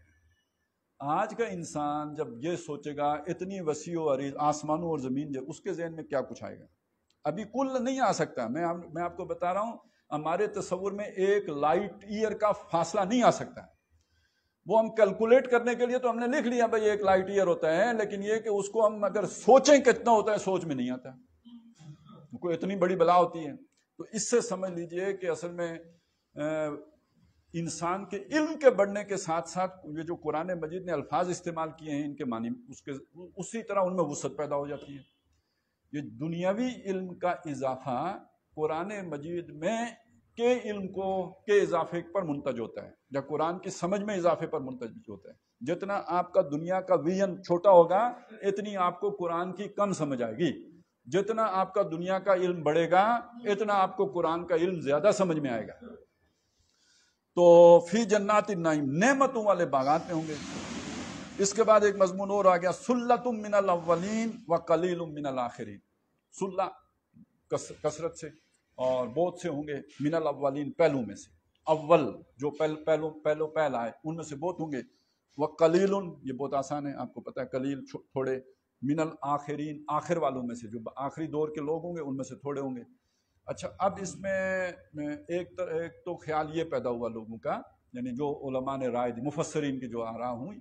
آج کا انسان جب یہ سوچے گا اتنی وسیع و عریض آسمانوں اور زمین، جو اس کے ذہن میں کیا کچھ آئے گا؟ ابھی کل نہیں آ سکتا، میں آپ کو بتا رہا ہوں، ہمارے تصور میں ایک لائٹ ایئر کا فاصلہ نہیں آ سکتا۔ وہ ہم کیلکولیٹ کرنے کے لیے تو ہم نے لکھ لیا بھائی 1 لائٹ ایئر ہوتا ہے، لیکن یہ کہ اس کو ہم اگر سوچیں کتنا ہوتا ہے، سوچ میں نہیں آتا، کوئی اتنی بڑی بلا ہوتی ہے۔ تو اس سے سمجھ لیجئے کہ اصل میں انسان کے علم کے بڑھنے کے ساتھ ساتھ یہ جو قرآن مجید نے الفاظ استعمال کیے ہیں، ان کے معنی اسی طرح ان میں وسعت پیدا ہو جاتی ہے۔ یہ دنیاوی علم کا اضافہ قرآن مجید میں کے علم کے اضافے پر منتج ہوتا ہے، یا قرآن کی سمجھ میں اضافے پر منتج ہوتا ہے۔ جتنا آپ کا دنیا کا ویژن چھوٹا ہوگا، اتنی آپ کو قرآن کی کم سمجھ آئے گی۔ جتنا آپ کا دنیا کا علم بڑھے گا، اتنا آپ کو قرآن کا علم زیادہ سمجھ میں آئے گا۔ تو فی جنات النعیم، نعمتوں والے باغات میں ہوں گے۔ اس کے بعد ایک مضمون اور آ گیا، سلۃ من الاولین و قلیل من الاخرین. سلہ کثرت سے اور بہت سے ہوں گے، من الاولین پہلو میں سے، اول جو پہل آئے ان میں سے بہت ہوں گے، وہ قلیل یہ بہت آسان ہے، آپ کو پتہ ہے قلیل تھوڑے، من الاخرین آخر والوں میں سے جو آخری دور کے لوگ ہوں گے ان میں سے تھوڑے ہوں گے. اچھا اب اس میں ایک تو خیال یہ پیدا ہوا لوگوں کا، یعنی جو علماء نے رائے دی، مفسرین کی جو آراء ہوئی،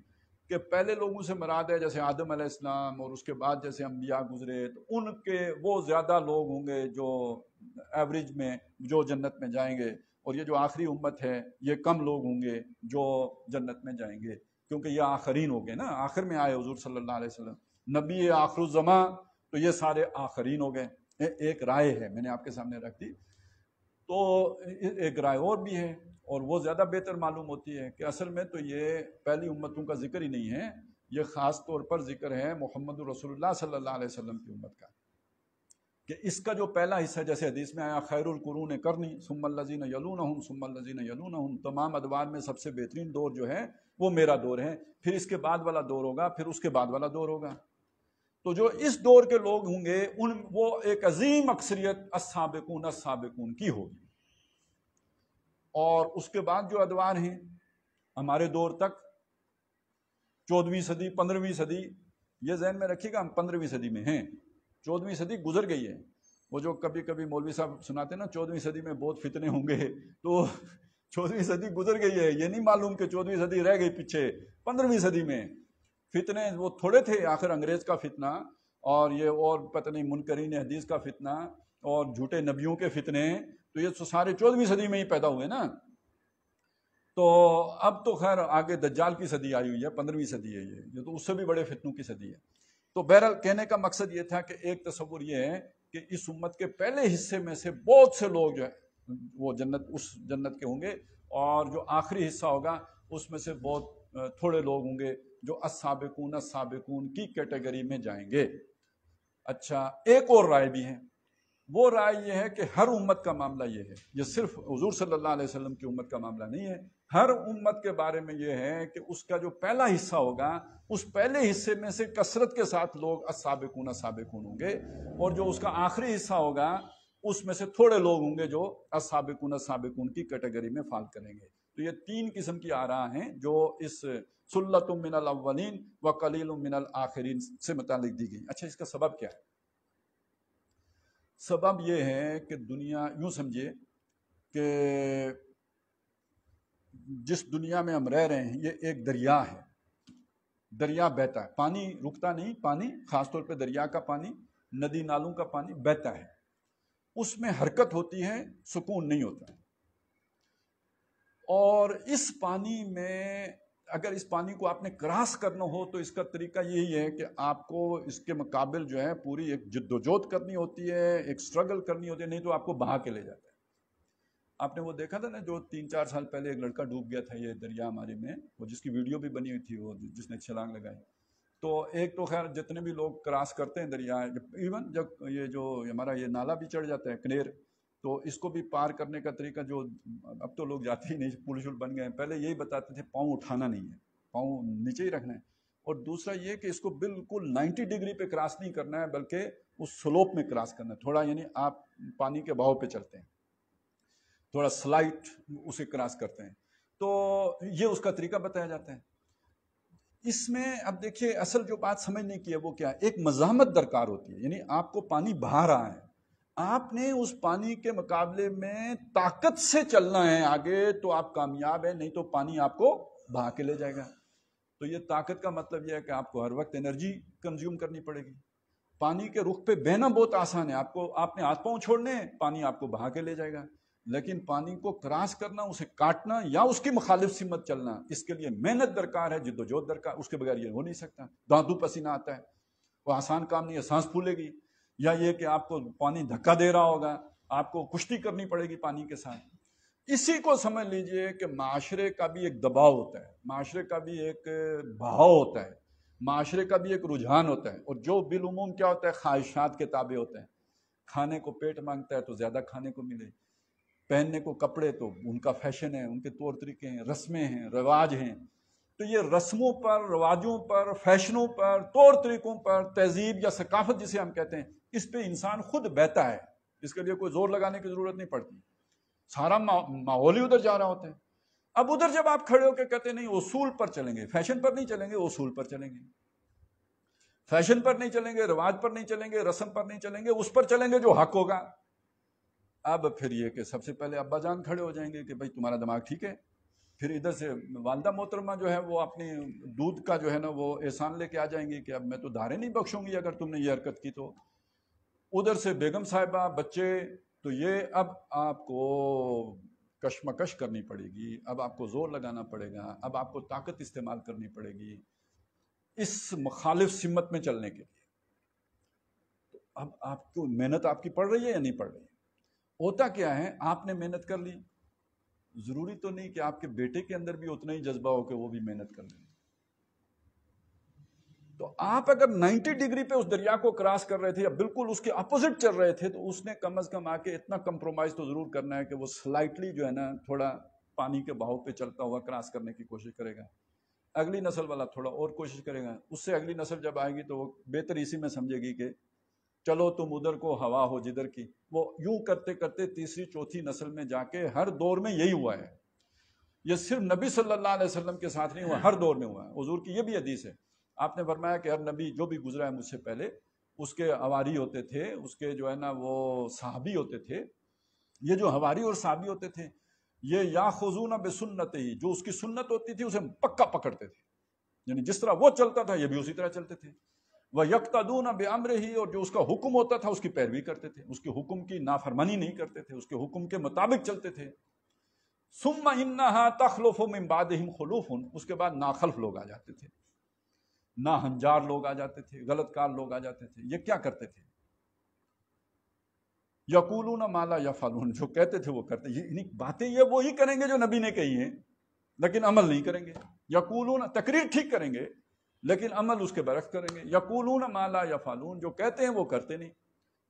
کہ پہلے لوگوں سے مراد ہے جیسے آدم علیہ السلام اور اس کے بعد جیسے انبیاء گزرے، تو ان کے وہ زیادہ لوگ ہوں گے جو ایوریج میں جو جنت میں جائیں گے، اور یہ جو آخری امت ہے یہ کم لوگ ہوں گے جو جنت میں جائیں گے، کیونکہ یہ آخرین ہو گئے نا، آخر میں آئے حضور صلی اللہ علیہ وسلم، نبی آخر الزماں، تو یہ سارے آخرین ہو گئے. ایک رائے ہے میں نے آپ کے سامنے رکھ دی. تو ایک رائے اور بھی ہے، اور وہ زیادہ بہتر معلوم ہوتی ہے کہ اصل میں تو یہ پہلی امتوں کا ذکر ہی نہیں ہے، یہ خاص طور پر ذکر ہے محمد رسول اللہ صلی اللہ علیہ وسلم کی امت کا، کہ اس کا جو پہلا حصہ جیسے حدیث میں آیا خیر القرون قرنی ثم الذین یلونہم ثم الذین یلونہم، تمام ادوار میں سب سے بہترین دور جو ہے وہ میرا دور ہے، پھر اس کے بعد والا دور ہوگا، پھر اس کے بعد والا دور ہوگا. تو جو اس دور کے لوگ ہوں گے وہ ایک عظیم اکثریت السابقون السابقون کی ہوگی، اور اس کے بعد جو ادوار ہیں ہمارے دور تک 14ویں صدی 15ویں صدی، یہ ذہن میں رکھیے گا ہم 15ویں صدی میں ہیں، 14ویں صدی گزر گئی ہے. وہ جو کبھی کبھی مولوی صاحب سناتے ہیں نا 14ویں صدی میں بہت فتنے ہوں گے، تو 14ویں صدی گزر گئی ہے، یہ نہیں معلوم کہ 14ویں صدی رہ گئی پیچھے. 15ویں صدی میں فتنے وہ تھوڑے تھے، آخر انگریز کا فتنہ اور یہ اور پتہ نہیں منکرین حدیث کا فتنہ اور جھوٹے نبیوں کے فتنے، تو یہ سارے 14ویں صدی میں ہی پیدا ہوئے نا. تو اب تو خیر آگے دجال کی صدی آئی ہوئی ہے، 15ویں صدی ہے یہ تو اس سے بھی بڑے فتنوں کی صدی ہے. تو بہرحال کہنے کا مقصد یہ تھا کہ ایک تصور یہ ہے کہ اس امت کے پہلے حصے میں سے بہت سے لوگ جو ہے وہ اس جنت کے ہوں گے، اور جو آخری حصہ ہوگا اس میں سے بہت تھوڑے لوگ ہوں گے جو السابقون السابقون کی کیٹیگری میں جائیں گے. اچھا ایک اور رائے بھی ہے، وہ رائے یہ ہے کہ ہر امت کا معاملہ یہ ہے، یہ صرف حضور صلی اللہ علیہ وسلم کی امت کا معاملہ نہیں ہے، ہر امت کے بارے میں یہ ہے کہ اس کا جو پہلا حصہ ہوگا اس پہلے حصے میں سے کثرت کے ساتھ لوگ السابقون السابقون ہوں گے، اور جو اس کا آخری حصہ ہوگا اس میں سے تھوڑے لوگ ہوں گے جو السابقون السابقون کی کیٹیگری میں فال کریں گے. تو یہ 3 قسم کی آراء ہیں جو اس سلۃ من الاولین و قلیل من الاخرین سے متعلق دی گئی. اچھا اس کا سبب کیا ہے؟ سبب یہ ہے کہ دنیا یوں سمجھیے کہ جس دنیا میں ہم رہ رہے ہیں یہ ایک دریا ہے، دریا بہتا ہے، پانی رکتا نہیں، پانی خاص طور پہ دریا کا پانی، ندی نالوں کا پانی بہتا ہے، اس میں حرکت ہوتی ہے، سکون نہیں ہوتا ہے. اور اس پانی میں اگر اس پانی کو آپ نے کراس کرنا ہو تو اس کا طریقہ یہی ہے کہ آپ کو اس کے مقابل جو ہے پوری ایک جدوجہد کرنی ہوتی ہے، ایک سٹرگل کرنی ہوتی ہے، نہیں تو آپ کو بہا کے لے جاتا ہے. آپ نے وہ دیکھا تھا نا جو 3-4 سال پہلے ایک لڑکا ڈوب گیا تھا یہ دریا ہمارے میں، وہ جس کی ویڈیو بھی بنی ہوئی تھی، وہ جس نے چھلانگ لگائی. تو ایک تو خیر جتنے بھی لوگ کراس کرتے ہیں دریا، ایون جب یہ جو ہمارا یہ نالا بھی چڑھ جاتا ہے کنیر، تو اس کو بھی پار کرنے کا طریقہ جو اب تو لوگ جاتے ہی نہیں، پل شل بن گئے ہیں، پہلے یہی بتاتے تھے پاؤں اٹھانا نہیں ہے، پاؤں نیچے ہی رکھنا ہے. اور دوسرا یہ کہ اس کو بالکل 90 ڈگری پہ کراس نہیں کرنا ہے بلکہ اس سلوپ میں کراس کرنا ہے، تھوڑا یعنی آپ پانی کے بہاؤ پہ چلتے ہیں، تھوڑا سلائٹ اسے کراس کرتے ہیں. تو یہ اس کا طریقہ بتایا جاتا ہے. اس میں اب دیکھیے اصل جو بات سمجھنے کی ہے وہ کیا ہے، ایک مزاحمت درکار ہوتی ہے، یعنی آپ کو پانی بہا رہا ہے، آپ نے اس پانی کے مقابلے میں طاقت سے چلنا ہے آگے تو آپ کامیاب ہیں، نہیں تو پانی آپ کو بہا کے لے جائے گا. تو یہ طاقت کا مطلب یہ ہے کہ آپ کو ہر وقت انرجی کنزیوم کرنی پڑے گی. پانی کے رخ پہ بہنا بہت آسان ہے، آپ نے ہاتھ پاؤں چھوڑنے ہیں، پانی آپ کو بہا کے لے جائے گا. لیکن پانی کو کراس کرنا، اسے کاٹنا یا اس کی مخالف سمت چلنا، اس کے لیے محنت درکار ہے، جدوجہد درکار، اس کے بغیر یہ ہو نہیں سکتا. دھاندو پسینہ آتا ہے، وہ آسان کام نہیں ہے، سانس پھولے گی، یا یہ کہ آپ کو پانی دھکا دے رہا ہوگا، آپ کو کشتی کرنی پڑے گی پانی کے ساتھ. اسی کو سمجھ لیجئے کہ معاشرے کا بھی ایک دباؤ ہوتا ہے، معاشرے کا بھی ایک بہاؤ ہوتا ہے، معاشرے کا بھی ایک رجحان ہوتا ہے، اور جو بالعموم کیا ہوتا ہے، خواہشات کے تابع ہوتے ہیں. کھانے کو پیٹ مانگتا ہے تو زیادہ کھانے کو ملے، پہننے کو کپڑے تو ان کا فیشن ہے، ان کے طور طریقے ہیں، رسمیں ہیں، رواج ہیں. تو یہ رسموں پر، رواجوں پر، فیشنوں پر، طور طریقوں پر، تہذیب یا ثقافت جسے ہم کہتے ہیں، اس پہ انسان خود بہتا ہے، اس کے لیے کوئی زور لگانے کی ضرورت نہیں پڑتی، سارا ماحول ہی ادھر جا رہا ہوتا ہے۔ اب ادھر جب آپ کھڑے ہو کے کہتے ہیں نہیں اصول پر چلیں گے، فیشن پر نہیں چلیں گے، اصول پر چلیں گے، فیشن پر نہیں چلیں گے، رواج پر نہیں چلیں گے، رسم پر نہیں چلیں گے، اس پر چلیں گے جو حق ہوگا۔ اب پھر یہ کہ سب سے پہلے ابا جان کھڑے ہو جائیں گے کہ بھائی تمہارا دماغ ٹھیک ہے، پھر ادھر سے والدہ محترمہ جو ہے وہ اپنی دودھ کا جو ہے نا وہ احسان لے کے آ جائیں گی کہ اب میں تو دھارے نہیں بخشوں گی اگر تم نے یہ حرکت کی تو، ادھر سے بیگم صاحبہ، بچے، تو یہ اب آپ کو کشمکش کرنی پڑے گی، اب آپ کو زور لگانا پڑے گا، اب آپ کو طاقت استعمال کرنی پڑے گی اس مخالف سمت میں چلنے کے لیے۔ تو اب آپ کو محنت آپ کی پڑ رہی ہے یا نہیں پڑ رہی ہے؟ ہوتا کیا ہے، آپ نے محنت کر لی، ضروری تو نہیں کہ آپ کے بیٹے کے اندر بھی اتنا ہی جذبہ ہو کہ وہ بھی محنت کر لیں۔ تو آپ اگر 90 ڈگری پہ اس دریا کو کراس کر رہے تھے یا بالکل اس کے اپوزٹ چل رہے تھے تو اس نے کم از کم آ کے اتنا کمپرومائز تو ضرور کرنا ہے کہ وہ سلائٹلی جو ہے نا تھوڑا پانی کے بہاؤ پہ چلتا ہوا کراس کرنے کی کوشش کرے گا، اگلی نسل والا تھوڑا اور کوشش کرے گا، اس سے اگلی نسل جب آئے گی تو وہ بہتر اسی میں سمجھے گی کہ چلو تم ادھر کو ہوا ہو جدھر کی، وہ یوں کرتے کرتے تیسری چوتھی نسل میں جا کے ہر دور میں یہی ہوا ہے۔ یہ صرف نبی صلی اللہ علیہ وسلم کے ساتھ نہیں ہوا، ہر دور میں ہوا ہے۔ حضور کی یہ بھی حدیث ہے، آپ نے فرمایا کہ ہر نبی جو بھی گزرا ہے مجھ سے پہلے، اس کے حواری ہوتے تھے، اس کے جو ہے نا وہ صحابی ہوتے تھے، یہ جو حواری اور صحابی ہوتے تھے یہ یاخذون بسنتہ، جو اس کی سنت ہوتی تھی اسے پکا پکڑتے تھے، یعنی جس طرح وہ چلتا تھا یہ بھی اسی طرح چلتے تھے، وَيَقْتَدُونَ بِأَمْرِهِ، اور جو اس کا حکم ہوتا تھا اس کی پیروی کرتے تھے، اس کے حکم کی نافرمانی نہیں کرتے تھے، اس کے حکم کے مطابق چلتے تھے۔ ثُمَّ إِنَّهَا تَخْلُفُ مِن بَعْدِهِمْ خُلُوفٌ، اس کے بعد ناخلف لوگ آ جاتے تھے، ناہنجار لوگ آ جاتے تھے، غلط کار لوگ آ جاتے تھے۔ یہ کیا کرتے تھے؟ یقولون ما لا یفعلون، جو کہتے تھے وہ کرتے، یعنی باتیں یہ وہی کریں گے جو نبی نے کہی ہیں لیکن عمل نہیں کریں گے۔ یقولون، تقریر ٹھیک کریں گے لیکن عمل اس کے برعکس کریں گے۔ یقولون ما لا یفعلون، جو کہتے ہیں وہ کرتے نہیں۔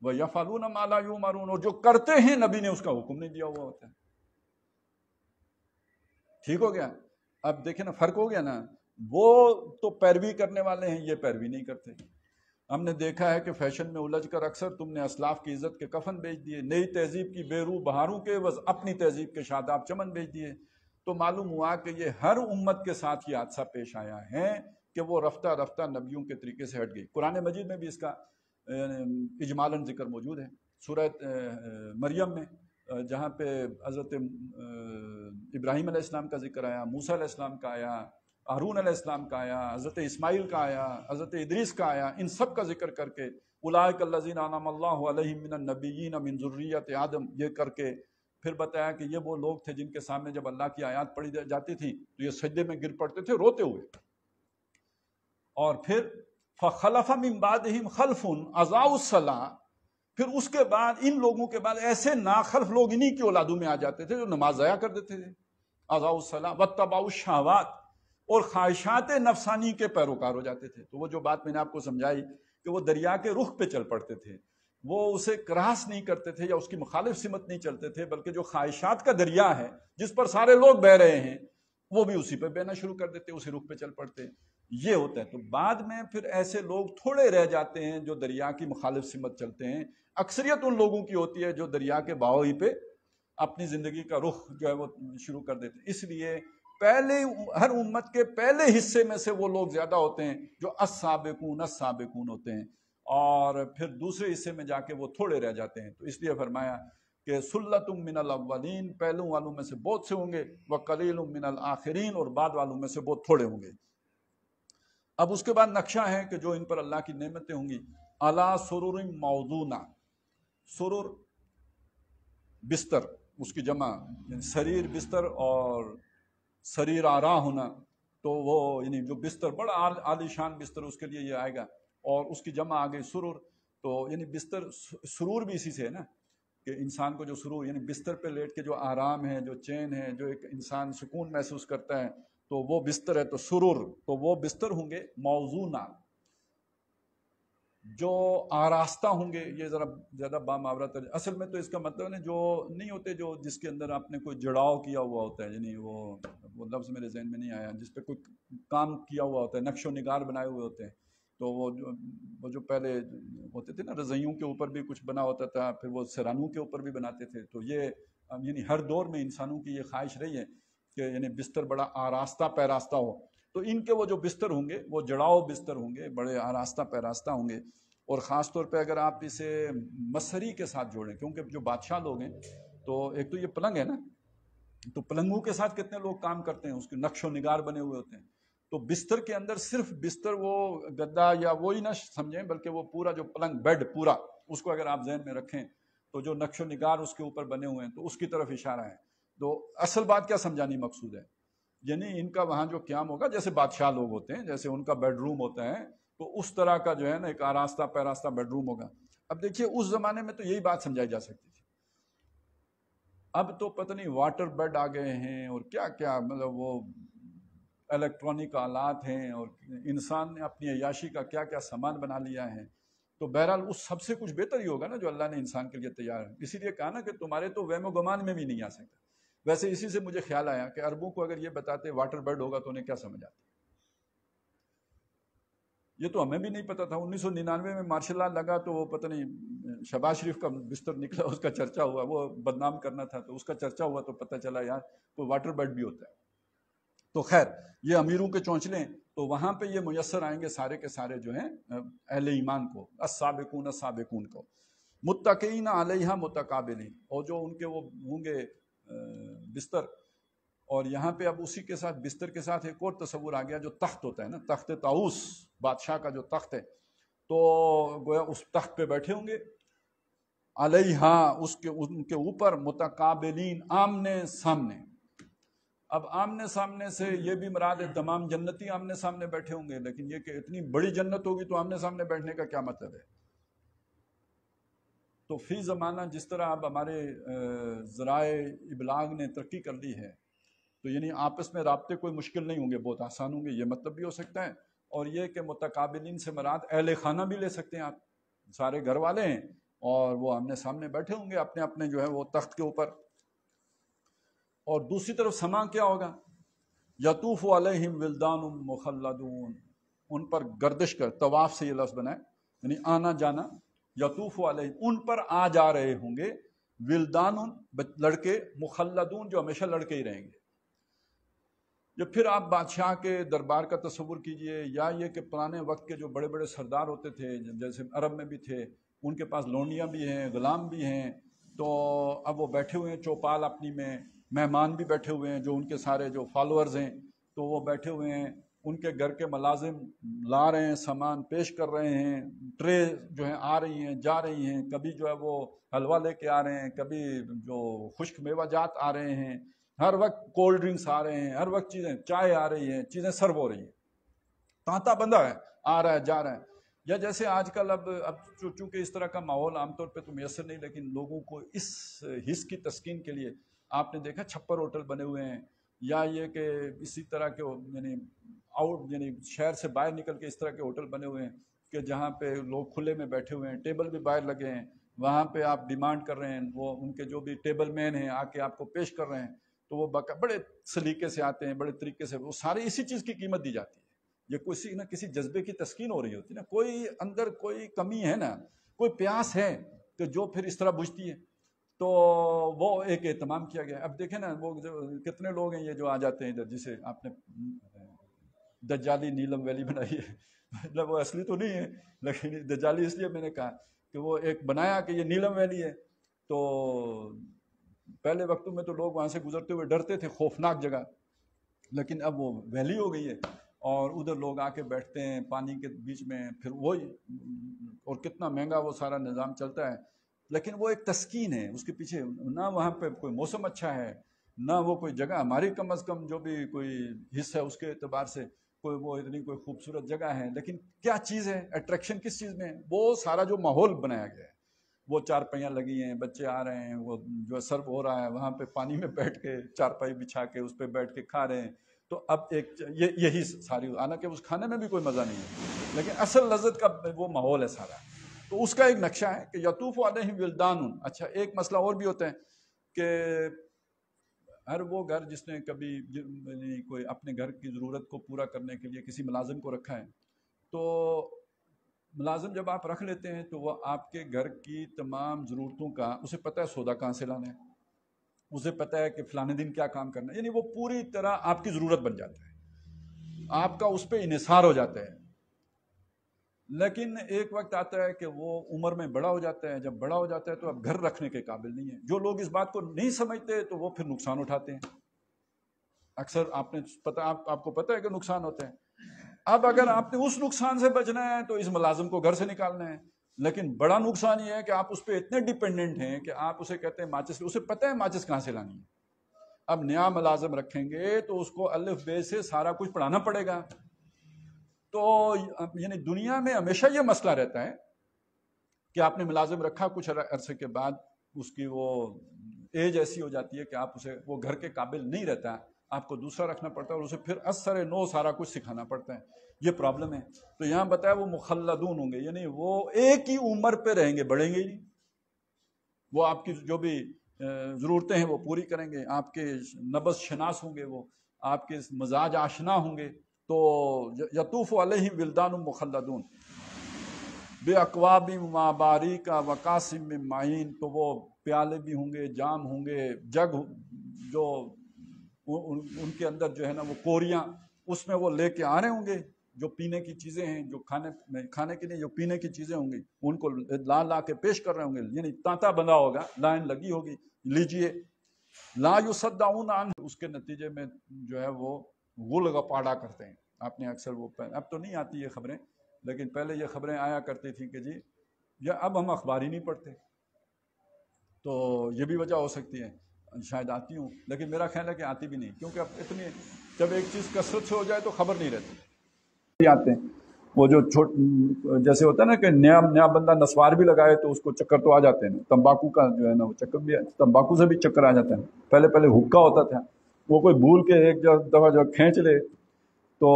وَيَفْعَلُونَ مَا لَا يُؤْمَرُونَ، اور جو کرتے ہیں نبی نے اس کا حکم نہیں دیا ہوا ہوتا ہے۔ ٹھیک ہو گیا؟ اب دیکھیں نا، فرق ہو گیا نا، وہ تو پیروی کرنے والے ہیں، یہ پیروی نہیں کرتے۔ ہم نے دیکھا ہے کہ فیشن میں الجھ کر اکثر تم نے اسلاف کی عزت کے کفن بیچ دیے، نئی تہذیب کی بے روح بہاروں کے عوض اپنی تہذیب کے شاداب چمن بیچ دیے۔ تو معلوم ہوا کہ یہ ہر امت کے ساتھ یہ حادثہ پیش آیا ہے کہ وہ رفتہ رفتہ نبیوں کے طریقے سے ہٹ گئی۔ قرآن مجید میں بھی اس کا اجمالاً ذکر موجود ہے، سورہ مریم میں جہاں پہ حضرت ابراہیم علیہ السلام کا ذکر آیا، موسیٰ علیہ السلام کا آیا، ہارون علیہ السلام کا آیا، حضرت اسماعیل کا آیا، حضرت ادریس کا آیا، ان سب کا ذکر کر کے اولئک الذین انعم اللہ علیہم من النبیین من ذریۃ آدم، یہ کر کے پھر بتایا کہ یہ وہ لوگ تھے جن کے سامنے جب اللہ کی آیات پڑھی جاتی تھی تو یہ سجدے میں گر پڑتے تھے روتے ہوئے۔ اور پھر فخلف من بعدہم خلف اضاعوا الصلاۃ، پھر اس کے بعد ان لوگوں کے بعد ایسے ناخلف لوگ انہی کی اولادوں میں آ جاتے تھے جو نماز ضائع کر دیتے تھے، اضاعوا الصلاۃ واتبعوا الشہوات، اور خواہشات نفسانی کے پیروکار ہو جاتے تھے۔ تو وہ جو بات میں نے آپ کو سمجھائی کہ وہ دریا کے رخ پہ چل پڑتے تھے، وہ اسے کراس نہیں کرتے تھے یا اس کی مخالف سمت نہیں چلتے تھے، بلکہ جو خواہشات کا دریا ہے جس پر سارے لوگ بہہ رہے ہیں وہ بھی اسی پہ بہنا شروع کر دیتے، اسی رخ پہ چل پڑتے۔ یہ ہوتا ہے۔ تو بعد میں پھر ایسے لوگ تھوڑے رہ جاتے ہیں جو دریا کی مخالف سمت چلتے ہیں، اکثریت ان لوگوں کی ہوتی ہے جو دریا کے بہاؤ ہی پہ اپنی زندگی کا رخ جو ہے وہ شروع کر دیتے ہیں۔ اس لیے پہلے ہر امت کے پہلے حصے میں سے وہ لوگ زیادہ ہوتے ہیں جو السابقون السابقون ہوتے ہیں، اور پھر دوسرے حصے میں جا کے وہ تھوڑے رہ جاتے ہیں۔ تو اس لیے فرمایا کہ سلۃ من الاولین، پہلوں والوں میں سے بہت سے ہوں گے، وقلیل من الآخرین، اور بعد والوں میں سے بہت تھوڑے ہوں گے۔ اب اس کے بعد نقشہ ہے کہ جو ان پر اللہ کی نعمتیں ہوں گی، علی سرر موضونہ، سرر بستر، اس کی جمع یعنی سریر بستر، اور سریر آرا ہونا، تو وہ یعنی جو بستر بڑا عالی شان بستر اس کے لیے یہ آئے گا، اور اس کی جمع آ گئی سرور، تو یعنی بستر، سرور بھی اسی سے ہے نا کہ انسان کو جو سرور یعنی بستر پہ لیٹ کے جو آرام ہے، جو چین ہے، جو ایک انسان سکون محسوس کرتا ہے، تو وہ بستر ہے۔ تو سرور، تو وہ بستر ہوں گے موضونہ، جو آراستہ ہوں گے، یہ ذرا زیادہ باماورہ اصل میں تو اس کا مطلب ہے جو نہیں ہوتے، جو جس کے اندر آپ نے کوئی جڑاؤ کیا ہوا ہوتا ہے، یعنی وہ لفظ میرے ذہن میں نہیں آیا، جس پہ کوئی کام کیا ہوا ہوتا ہے، نقش و نگار بنائے ہوئے ہوتے ہیں، تو وہ جو پہلے ہوتے تھے نا، رضائیوں کے اوپر بھی کچھ بنا ہوتا تھا، پھر وہ سرانوں کے اوپر بھی بناتے تھے، تو یہ یعنی ہر دور میں انسانوں کی یہ خواہش رہی ہے کہ یعنی بستر بڑا آراستہ پیراستہ ہو، تو ان کے وہ جو بستر ہوں گے وہ جڑاؤ بستر ہوں گے، بڑے آراستہ پیراستہ ہوں گے، اور خاص طور پہ اگر آپ اسے مسری کے ساتھ جوڑیں، کیونکہ جو بادشاہ لوگ ہیں تو ایک تو یہ پلنگ ہے نا، تو پلنگوں کے ساتھ کتنے لوگ کام کرتے ہیں، اس کے نقش و نگار بنے ہوئے ہوتے ہیں، تو بستر کے اندر صرف بستر وہ گدا یا وہی نہ سمجھیں، بلکہ وہ پورا جو پلنگ بیڈ پورا، اس کو اگر آپ ذہن میں رکھیں تو جو نقش و نگار اس کے اوپر بنے ہوئے ہیں تو اس کی طرف اشارہ ہے۔ تو اصل بات کیا سمجھانی مقصود ہے، یعنی ان کا وہاں جو قیام ہوگا، جیسے بادشاہ لوگ ہوتے ہیں، جیسے ان کا بیڈ روم ہوتا ہے، تو اس طرح کا جو ہے نا ایک آراستہ پیراستہ بیڈ روم ہوگا۔ اب دیکھیے اس زمانے میں تو یہی بات سمجھائی جا سکتی تھی، اب تو پتہ نہیں واٹر بیڈ آ گئے ہیں اور کیا کیا، مطلب وہ الیکٹرانک آلات ہیں، اور انسان نے اپنی عیاشی کا کیا کیا سامان بنا لیا ہے، تو بہرحال اس سب سے کچھ بہتر ہی ہوگا نا جو اللہ نے انسان کے لیے تیار ہے، اسی لیے کہا نا کہ تمہارے تو وہم و گمان میں بھی نہیں آ سکتا۔ ویسے اسی سے مجھے خیال آیا کہ عربوں کو اگر یہ بتاتے واٹر بیڈ ہوگا تو انہیں کیا سمجھ آتی، یہ تو ہمیں بھی نہیں پتا تھا۔ 1999 میں مارشل لا لگا تو وہ پتہ نہیں شہباز شریف کا بستر نکلا، اس کا چرچا ہوا، وہ بدنام کرنا تھا تو اس کا چرچا ہوا، تو پتہ چلا یار کوئی واٹر بیڈ بھی ہوتا ہے۔ تو خیر یہ امیروں کے چونچلے، تو وہاں پہ یہ میسر آئیں گے سارے کے سارے جو ہیں اہل ایمان کو، السابقون السابقون کو، متقین علیہا متقابلین، اور جو ان کے وہ ہوں گے بستر، اور یہاں پہ اب اسی کے ساتھ بستر کے ساتھ ایک اور تصور آ گیا جو تخت ہوتا ہے نا، تخت طاؤس، بادشاہ کا جو تخت ہے، تو گویا اس تخت پہ بیٹھے ہوں گے، علیہا ان کے اوپر، متقابلین آمنے سامنے۔ اب آمنے سامنے سے یہ بھی مراد ہے تمام جنتی آمنے سامنے بیٹھے ہوں گے، لیکن یہ کہ اتنی بڑی جنت ہوگی تو آمنے سامنے بیٹھنے کا کیا مطلب ہے؟ تو فی زمانہ جس طرح اب ہمارے ذرائع ابلاغ نے ترقی کر لی ہے، تو یعنی آپس میں رابطے کوئی مشکل نہیں ہوں گے، بہت آسان ہوں گے، یہ مطلب بھی ہو سکتا ہے، اور یہ کہ متقابلین سے مراد اہل خانہ بھی لے سکتے ہیں آپ، سارے گھر والے ہیں اور وہ آمنے سامنے بیٹھے ہوں گے اپنے اپنے جو ہے وہ تخت کے اوپر۔ اور دوسری طرف سما کیا ہوگا، یطوف علیہم ولدان مخلدون، ان پر گردش کر، طواف سے یہ لفظ بنا ہے، یعنی آنا جانا، یطوف علیہم ان پر آ جا رہے ہوں گے، ولدان لڑکے، مخلدون جو ہمیشہ لڑکے ہی رہیں گے۔ جب پھر آپ بادشاہ کے دربار کا تصور کیجئے، یا یہ کہ پرانے وقت کے جو بڑے بڑے سردار ہوتے تھے، جیسے عرب میں بھی تھے، ان کے پاس لونڈیاں بھی ہیں، غلام بھی ہیں، تو اب وہ بیٹھے ہوئے ہیں چوپال اپنی میں، مہمان بھی بیٹھے ہوئے ہیں جو ان کے سارے جو فالوورز ہیں، تو وہ بیٹھے ہوئے ہیں، ان کے گھر کے ملازم لا رہے ہیں، سامان پیش کر رہے ہیں، ٹرے جو ہیں آ رہی ہیں جا رہی ہیں، کبھی جو ہے وہ حلوہ لے کے آ رہے ہیں، کبھی جو خشک میوہ جات آ رہے ہیں، ہر وقت کولڈ ڈرنکس آ رہے ہیں، ہر وقت چیزیں، چائے آ رہی ہیں، چیزیں سرو ہو رہی ہیں، تانتا بندہ ہے، آ رہا ہے جا رہا ہے۔ یا جیسے آج کل اب چونکہ اس طرح کا ماحول عام طور پہ تو میسر نہیں، لیکن لوگوں کو اس حس کی تسکین کے لیے آپ نے دیکھا چھپر ہوٹل بنے ہوئے ہیں، یا یہ کہ اسی طرح کے یعنی شہر سے باہر نکل کے اس طرح کے ہوٹل بنے ہوئے ہیں کہ جہاں پہ لوگ کھلے میں بیٹھے ہوئے ہیں، ٹیبل بھی باہر لگے ہیں، وہاں پہ آپ ڈیمانڈ کر رہے ہیں، وہ ان کے جو بھی ٹیبل مین ہیں آ کے آپ کو پیش کر رہے ہیں، تو وہ بڑے سلیقے سے آتے ہیں، بڑے طریقے سے، وہ سارے اسی چیز کی قیمت دی جاتی ہے۔ یہ کسی نہ کسی جذبے کی تسکین ہو رہی ہوتی ہے نا، کوئی اندر کوئی کمی ہے نا، کوئی پیاس ہے کہ جو پھر اس طرح بجھتی ہے، تو وہ ایک اہتمام کیا گیا۔ اب دیکھیں نا وہ کتنے لوگ ہیں یہ جو آ جاتے ہیں ادھر، جسے آپ نے دجالی نیلم ویلی بنائی ہے، مطلب وہ اصلی تو نہیں ہے، لیکن دجالی اس لیے میں نے کہا کہ وہ ایک بنایا کہ یہ نیلم ویلی ہے، تو پہلے وقتوں میں تو لوگ وہاں سے گزرتے ہوئے ڈرتے تھے، خوفناک جگہ، لیکن اب وہ ویلی ہو گئی ہے، اور ادھر لوگ آ کے بیٹھتے ہیں پانی کے بیچ میں، پھر وہی، اور کتنا مہنگا وہ سارا نظام چلتا ہے، لیکن وہ ایک تسکین ہے اس کے پیچھے، نہ وہاں پہ کوئی موسم اچھا ہے، نہ وہ کوئی جگہ ہماری کم از کم جو بھی کوئی حصہ ہے اس کے اعتبار سے کوئی وہ اتنی کوئی خوبصورت جگہ ہے، لیکن کیا چیز ہے، اٹریکشن کس چیز میں ہے، وہ سارا جو ماحول بنایا گیا ہے، وہ چارپائیاں لگی ہیں، بچے آ رہے ہیں، وہ جو سرو ہو رہا ہے وہاں پہ پانی میں بیٹھ کے چارپائی بچھا کے اس پہ بیٹھ کے کھا رہے ہیں، تو اب یہی ساری، حالانکہ اس کھانے میں بھی کوئی مزہ نہیں ہے، لیکن اصل لذت کا وہ ماحول ہے سارا. تو اس کا ایک نقشہ ہے کہ یطوف علیہم ولدان. اچھا ایک مسئلہ اور بھی ہوتا ہے کہ ہر وہ گھر جس نے کبھی کوئی اپنے گھر کی ضرورت کو پورا کرنے کے لیے کسی ملازم کو رکھا ہے، تو ملازم جب آپ رکھ لیتے ہیں تو وہ آپ کے گھر کی تمام ضرورتوں کا اسے پتہ ہے سودا کہاں سے لانا ہے، اسے پتہ ہے کہ فلانے دن کیا کام کرنا ہے، یعنی وہ پوری طرح آپ کی ضرورت بن جاتا ہے، آپ کا اس پہ انحصار ہو جاتا ہے. لیکن ایک وقت آتا ہے کہ وہ عمر میں بڑا ہو جاتا ہے، جب بڑا ہو جاتا ہے تو اب گھر رکھنے کے قابل نہیں ہے. جو لوگ اس بات کو نہیں سمجھتے تو وہ پھر نقصان اٹھاتے ہیں. اکثر آپ کو پتہ ہے کہ نقصان ہوتا ہے. اب اگر آپ نے اس نقصان سے بچنا ہے تو اس ملازم کو گھر سے نکالنا ہے. لیکن بڑا نقصان یہ ہے کہ آپ اس پہ اتنے ڈیپینڈنٹ ہیں کہ آپ اسے کہتے ہیں ماچس، اسے پتہ ہے ماچس کہاں سے لانی ہے. اب نیا ملازم رکھیں گے تو اس کو الف بے سے سارا کچھ پڑھانا پڑے گا. تو یعنی دنیا میں ہمیشہ یہ مسئلہ رہتا ہے کہ آپ نے ملازم رکھا، کچھ عرصے کے بعد اس کی وہ ایج ایسی ہو جاتی ہے کہ آپ اسے وہ گھر کے قابل نہیں رہتا، آپ کو دوسرا رکھنا پڑتا ہے اور اسے پھر اثر نو سارا کچھ سکھانا پڑتا ہے. یہ پرابلم ہے. تو یہاں بتایا وہ مخلدون ہوں گے، یعنی وہ ایک ہی عمر پہ رہیں گے، بڑھیں گے ہی نہیں. وہ آپ کی جو بھی ضرورتیں ہیں وہ پوری کریں گے، آپ کے نبض شناس ہوں گے، وہ آپ کے مزاج آشنا ہوں گے. تو یطوف علیہم ولدان مخلدون بے اکواب ماباریک وقاسم من معین. تو وہ پیالے بھی ہوں گے، جام ہوں گے، جگ جو ان کے اندر جو ہے نا وہ کوریاں، اس میں وہ لے کے آ رہے ہوں گے. جو پینے کی چیزیں ہیں، جو کھانے کے لیے جو پینے کی چیزیں ہوں گی ان کو لا کے پیش کر رہے ہوں گے. یعنی تانتا بندہ ہوگا، لائن لگی ہوگی، لیجئے. لا یصدعون عنہ. اس کے نتیجے میں جو ہے وہ غل غپاڑا کرتے ہیں. آپ نے اکثر وہ اب تو نہیں آتی یہ خبریں، لیکن پہلے یہ خبریں آیا کرتی تھیں کہ جی یا اب ہم اخبار ہی نہیں پڑھتے. تو یہ بھی وجہ ہو سکتی ہے، شاید آتی ہوں، لیکن میرا خیال ہے کہ آتی بھی نہیں، کیونکہ اب اتنی جب ایک چیز کثرت سے ہو جائے تو خبر نہیں رہتی. آتے ہیں وہ جو جیسے ہوتا ہے نا کہ نیا بندہ نسوار بھی لگائے تو اس کو چکر تو آ جاتے ہیں. تمباکو کا جو ہے نا وہ چکر بھی، تمباکو سے بھی چکر آ جاتا ہے. پہلے حکا ہوتا تھا، وہ کوئی بھول کے ایک دفعہ جو کھینچ لے تو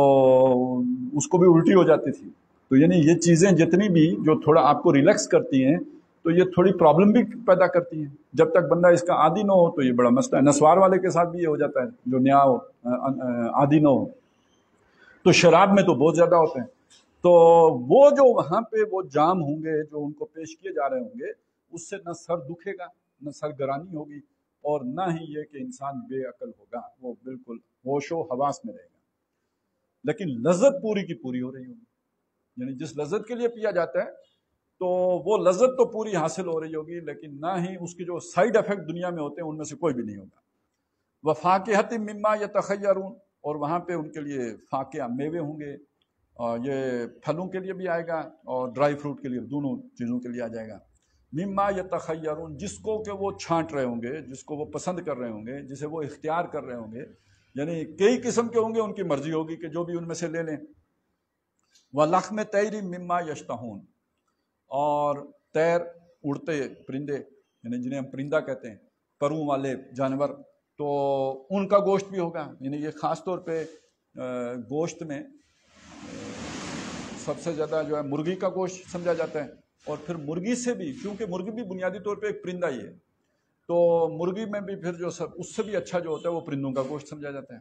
اس کو بھی الٹی ہو جاتی تھی. تو یعنی یہ چیزیں جتنی بھی جو تھوڑا آپ کو ریلیکس کرتی ہیں تو یہ تھوڑی پرابلم بھی پیدا کرتی ہیں. جب تک بندہ اس کا عادی نہ ہو تو یہ بڑا مسئلہ ہے. نسوار والے کے ساتھ بھی یہ ہو جاتا ہے جو نیا عادی نہ ہو. تو شراب میں تو بہت زیادہ ہوتے ہیں. تو وہ جو وہاں پہ وہ جام ہوں گے جو ان کو پیش کیے جا رہے ہوں گے، اس سے نہ سر دکھے گا، نہ سرگرانی ہوگی، اور نہ ہی یہ کہ انسان بے عقل ہوگا. وہ بالکل ہوش و حواس میں رہے گا. لیکن لذت پوری کی پوری ہو رہی ہوگی. یعنی جس لذت کے لیے پیا جاتا ہے تو وہ لذت تو پوری حاصل ہو رہی ہوگی، لیکن نہ ہی اس کے جو سائیڈ افیکٹ دنیا میں ہوتے ہیں ان میں سے کوئی بھی نہیں ہوگا. وَفَاكِهَةٍ مِّمَّا يَتَخَيَّرُونَ. اور وہاں پہ ان کے لیے فاقیہ میوے ہوں گے، اور یہ پھلوں کے لیے بھی آئے گا اور ڈرائی فروٹ کے لیے، دونوں چیزوں کے لیے آ جائے گا. مما یتخیرون، جس کو کہ وہ چھانٹ رہے ہوں گے، جس کو وہ پسند کر رہے ہوں گے، جسے وہ اختیار کر رہے ہوں گے. یعنی کئی قسم کے ہوں گے، ان کی مرضی ہوگی کہ جو بھی ان میں سے لے لیں. وَلَحْمِ طَيْرٍ مِّمَّا يَشْتَهُونَ. اور طیر، اڑتے پرندے، یعنی جنہیں ہم پرندہ کہتے ہیں، پروں والے جانور، تو ان کا گوشت بھی ہوگا. یعنی یہ خاص طور پہ گوشت میں سب سے زیادہ جو ہے مرغی کا گوشت سمجھا جاتا ہے. اور پھر مرغی سے بھی، کیونکہ مرغی بھی بنیادی طور پہ ایک پرندہ ہی ہے، تو مرغی میں بھی پھر جو اس سے بھی اچھا جو ہوتا ہے وہ پرندوں کا گوشت سمجھا جاتا ہے.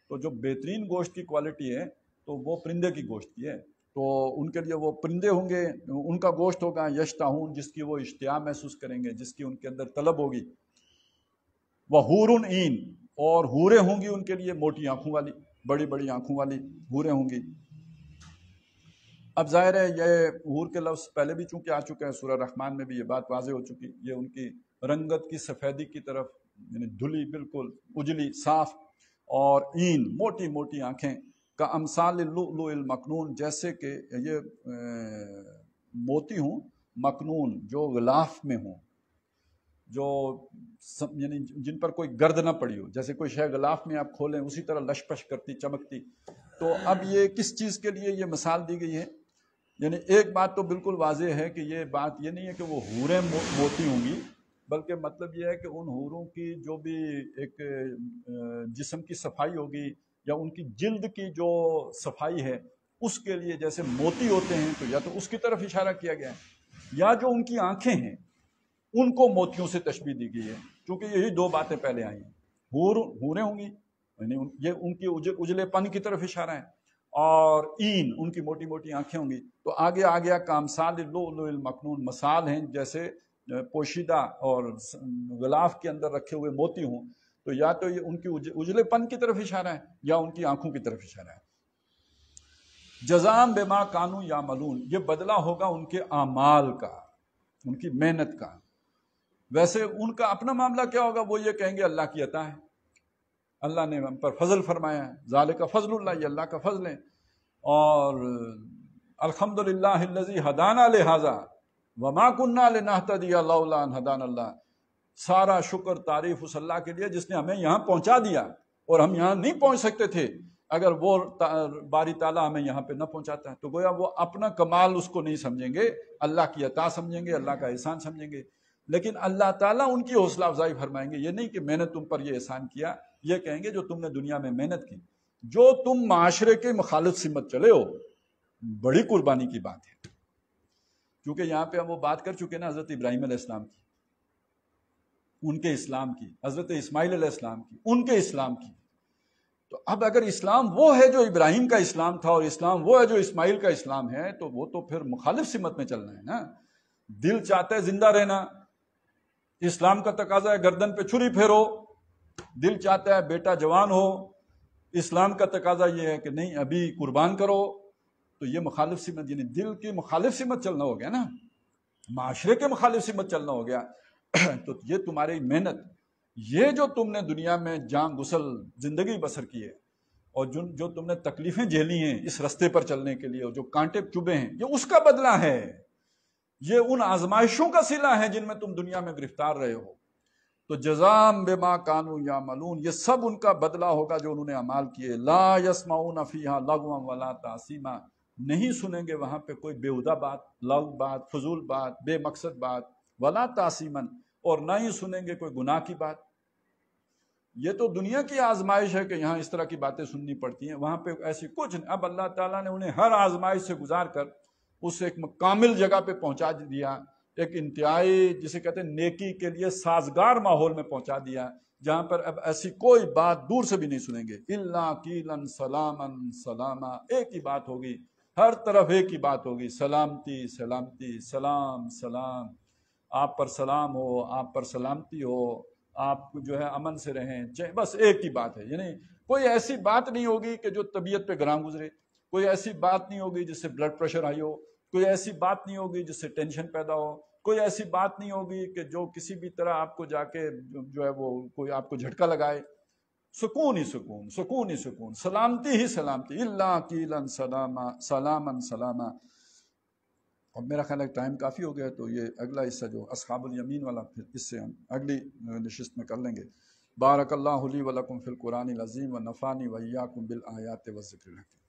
تو جو بہترین گوشت کی کوالٹی ہے تو وہ پرندے کی گوشت کی ہے. تو ان کے لیے وہ پرندے ہوں گے، ان کا گوشت ہوگا. یشتہون، جس کی وہ اشتہا محسوس کریں گے، جس کی ان کے اندر طلب ہوگی. وحور عین، اور حوریں ہوں گی ان کے لیے موٹی آنکھوں والی، بڑی بڑی آنکھوں والی حوریں ہوں گی. اب ظاہر ہے یہ حور کے لفظ پہلے بھی چونکہ آ چکا ہے، سورہ رحمان میں بھی یہ بات واضح ہو چکی. یہ ان کی رنگت کی سفیدی کی طرف، یعنی دھلی، بالکل اجلی صاف، اور عین، موٹی موٹی آنکھیں. کا امثال اللؤلؤ المکنون، جیسے کہ یہ موتی ہوں مکنون، جو غلاف میں ہوں، جو یعنی جن پر کوئی گرد نہ پڑی ہو. جیسے کوئی شے غلاف میں آپ کھولیں اسی طرح لشپش کرتی، چمکتی. تو اب یہ کس چیز کے لیے یہ مثال دی گئی ہے؟ یعنی ایک بات تو بالکل واضح ہے کہ یہ بات یہ نہیں ہے کہ وہ حوریں موتی ہوں گی، بلکہ مطلب یہ ہے کہ ان حوروں کی جو بھی ایک جسم کی صفائی ہوگی، یا ان کی جلد کی جو صفائی ہے اس کے لیے جیسے موتی ہوتے ہیں، تو یا تو اس کی طرف اشارہ کیا گیا ہے، یا جو ان کی آنکھیں ہیں ان کو موتیوں سے تشبیہ دی گئی ہے، کیونکہ یہی دو باتیں پہلے آئی ہیں، حوریں ہوں گی، یعنی یہ ان کے اجلے پن کی طرف اشارہ ہے، اور این ان کی موٹی موٹی آنکھیں ہوں گی۔ تو آگے آ گیا کامثال اللؤلؤ المکنون، مثال ہیں جیسے پوشیدہ اور غلاف کے اندر رکھے ہوئے موتی ہوں، تو یا تو یہ ان کی اجلے پن کی طرف اشارہ ہے یا ان کی آنکھوں کی طرف اشارہ ہے۔ جزام بما کانوا یعملون، یہ بدلہ ہوگا ان کے اعمال کا، ان کی محنت کا۔ ویسے ان کا اپنا معاملہ کیا ہوگا، وہ یہ کہیں گے اللہ کی عطا ہے، اللہ نے ہم پر فضل فرمایا ہے، ذالک فضل اللہ، یہ اللہ کا فضل ہے، اور الحمدللہ الذی ہدانا لہذا وما کننا لنہتدی لولا ان ہدانا اللہ، سارا شکر تعریف اس اللہ کے لیے جس نے ہمیں یہاں پہنچا دیا، اور ہم یہاں نہیں پہنچ سکتے تھے اگر وہ باری تعالیٰ ہمیں یہاں پہ نہ پہنچاتا ہے۔ تو گویا وہ اپنا کمال اس کو نہیں سمجھیں گے، اللہ کی عطا سمجھیں گے، اللہ کا احسان سمجھیں گے، لیکن اللہ تعالیٰ ان کی حوصلہ افزائی فرمائیں گے۔ یہ نہیں کہ میں نے تم پر یہ احسان کیا، یہ کہیں گے جو تم نے دنیا میں محنت کی، جو تم معاشرے کے مخالف سمت چلے ہو، بڑی قربانی کی بات ہے۔ کیونکہ یہاں پہ ہم وہ بات کر چکے نا حضرت ابراہیم علیہ السلام کی، ان کے اسلام کی، حضرت اسماعیل علیہ السلام کی، ان کے اسلام کی۔ تو اب اگر اسلام وہ ہے جو ابراہیم کا اسلام تھا، اور اسلام وہ ہے جو اسماعیل کا اسلام ہے، تو وہ تو پھر مخالف سمت میں چلنا ہے نا۔ دل چاہتا ہے زندہ رہنا، اسلام کا تقاضا ہے گردن پہ چھری پھیرو، دل چاہتا ہے بیٹا جوان ہو، اسلام کا تقاضا یہ ہے کہ نہیں ابھی قربان کرو، تو یہ مخالف سمت، یعنی دل کی مخالف سمت چلنا ہو گیا نا، معاشرے کے مخالف سمت چلنا ہو گیا۔ تو یہ تمہاری محنت، یہ جو تم نے دنیا میں جان گسل زندگی بسر کی ہے، اور جو تم نے تکلیفیں جھیلی ہیں اس رستے پر چلنے کے لیے، اور جو کانٹے چبھے ہیں، یہ اس کا بدلہ ہے، یہ ان آزمائشوں کا صلہ ہے جن میں تم دنیا میں گرفتار رہے ہو۔ تو جزام بما کانوا یعملون، یہ سب ان کا بدلہ ہوگا جو انہوں نے اعمال کیے۔ لا یسمعون فیہا لغوا ولا تأثیما، نہیں سنیں گے وہاں پہ کوئی بیہودہ بات، لغو بات، فضول بات، بے مقصد بات، ولا تأثیما، اور نہ ہی سنیں گے کوئی گناہ کی بات۔ یہ تو دنیا کی آزمائش ہے کہ یہاں اس طرح کی باتیں سننی پڑتی ہیں، وہاں پہ ایسی کچھ نہیں۔ اب اللہ تعالیٰ نے انہیں ہر آزمائش سے گزار کر اس ایک کامل جگہ پہ پہنچا دیا، ایک انتہائی جسے کہتے ہیں نیکی کے لیے سازگار ماحول میں پہنچا دیا، جہاں پر اب ایسی کوئی بات دور سے بھی نہیں سنیں گے۔ الا قیلا سلاما سلاما، ایک ہی بات ہوگی، ہر طرف ایک ہی بات ہوگی، سلامتی سلامتی، سلام سلام، آپ پر سلام ہو، آپ پر سلامتی ہو، آپ جو ہے امن سے رہیں، بس ایک ہی بات ہے۔ یعنی کوئی ایسی بات نہیں ہوگی کہ جو طبیعت پہ گراں گزرے، کوئی ایسی بات نہیں ہوگی جس سے بلڈ پریشر ہائی ہو، کوئی ایسی بات نہیں ہوگی جس سے ٹینشن پیدا ہو، کوئی ایسی بات نہیں ہوگی کہ جو کسی بھی طرح آپ کو جا کے جو ہے وہ کوئی آپ کو جھٹکا لگائے۔ سکون ہی سکون، سکون ہی سکون، سلامتی ہی سلامتی، الا قیلا سلاما سلاما سلاما۔ اور میرا خیال ہے ٹائم کافی ہو گیا، تو یہ اگلا حصہ جو اصحاب الیمین والا، پھر اس سے ہم اگلی نشست میں کر لیں گے۔ بارک اللہ لی ولکم فی القرآن العظیم ونفعنی وایاکم بالآیات والذکر الحکیم۔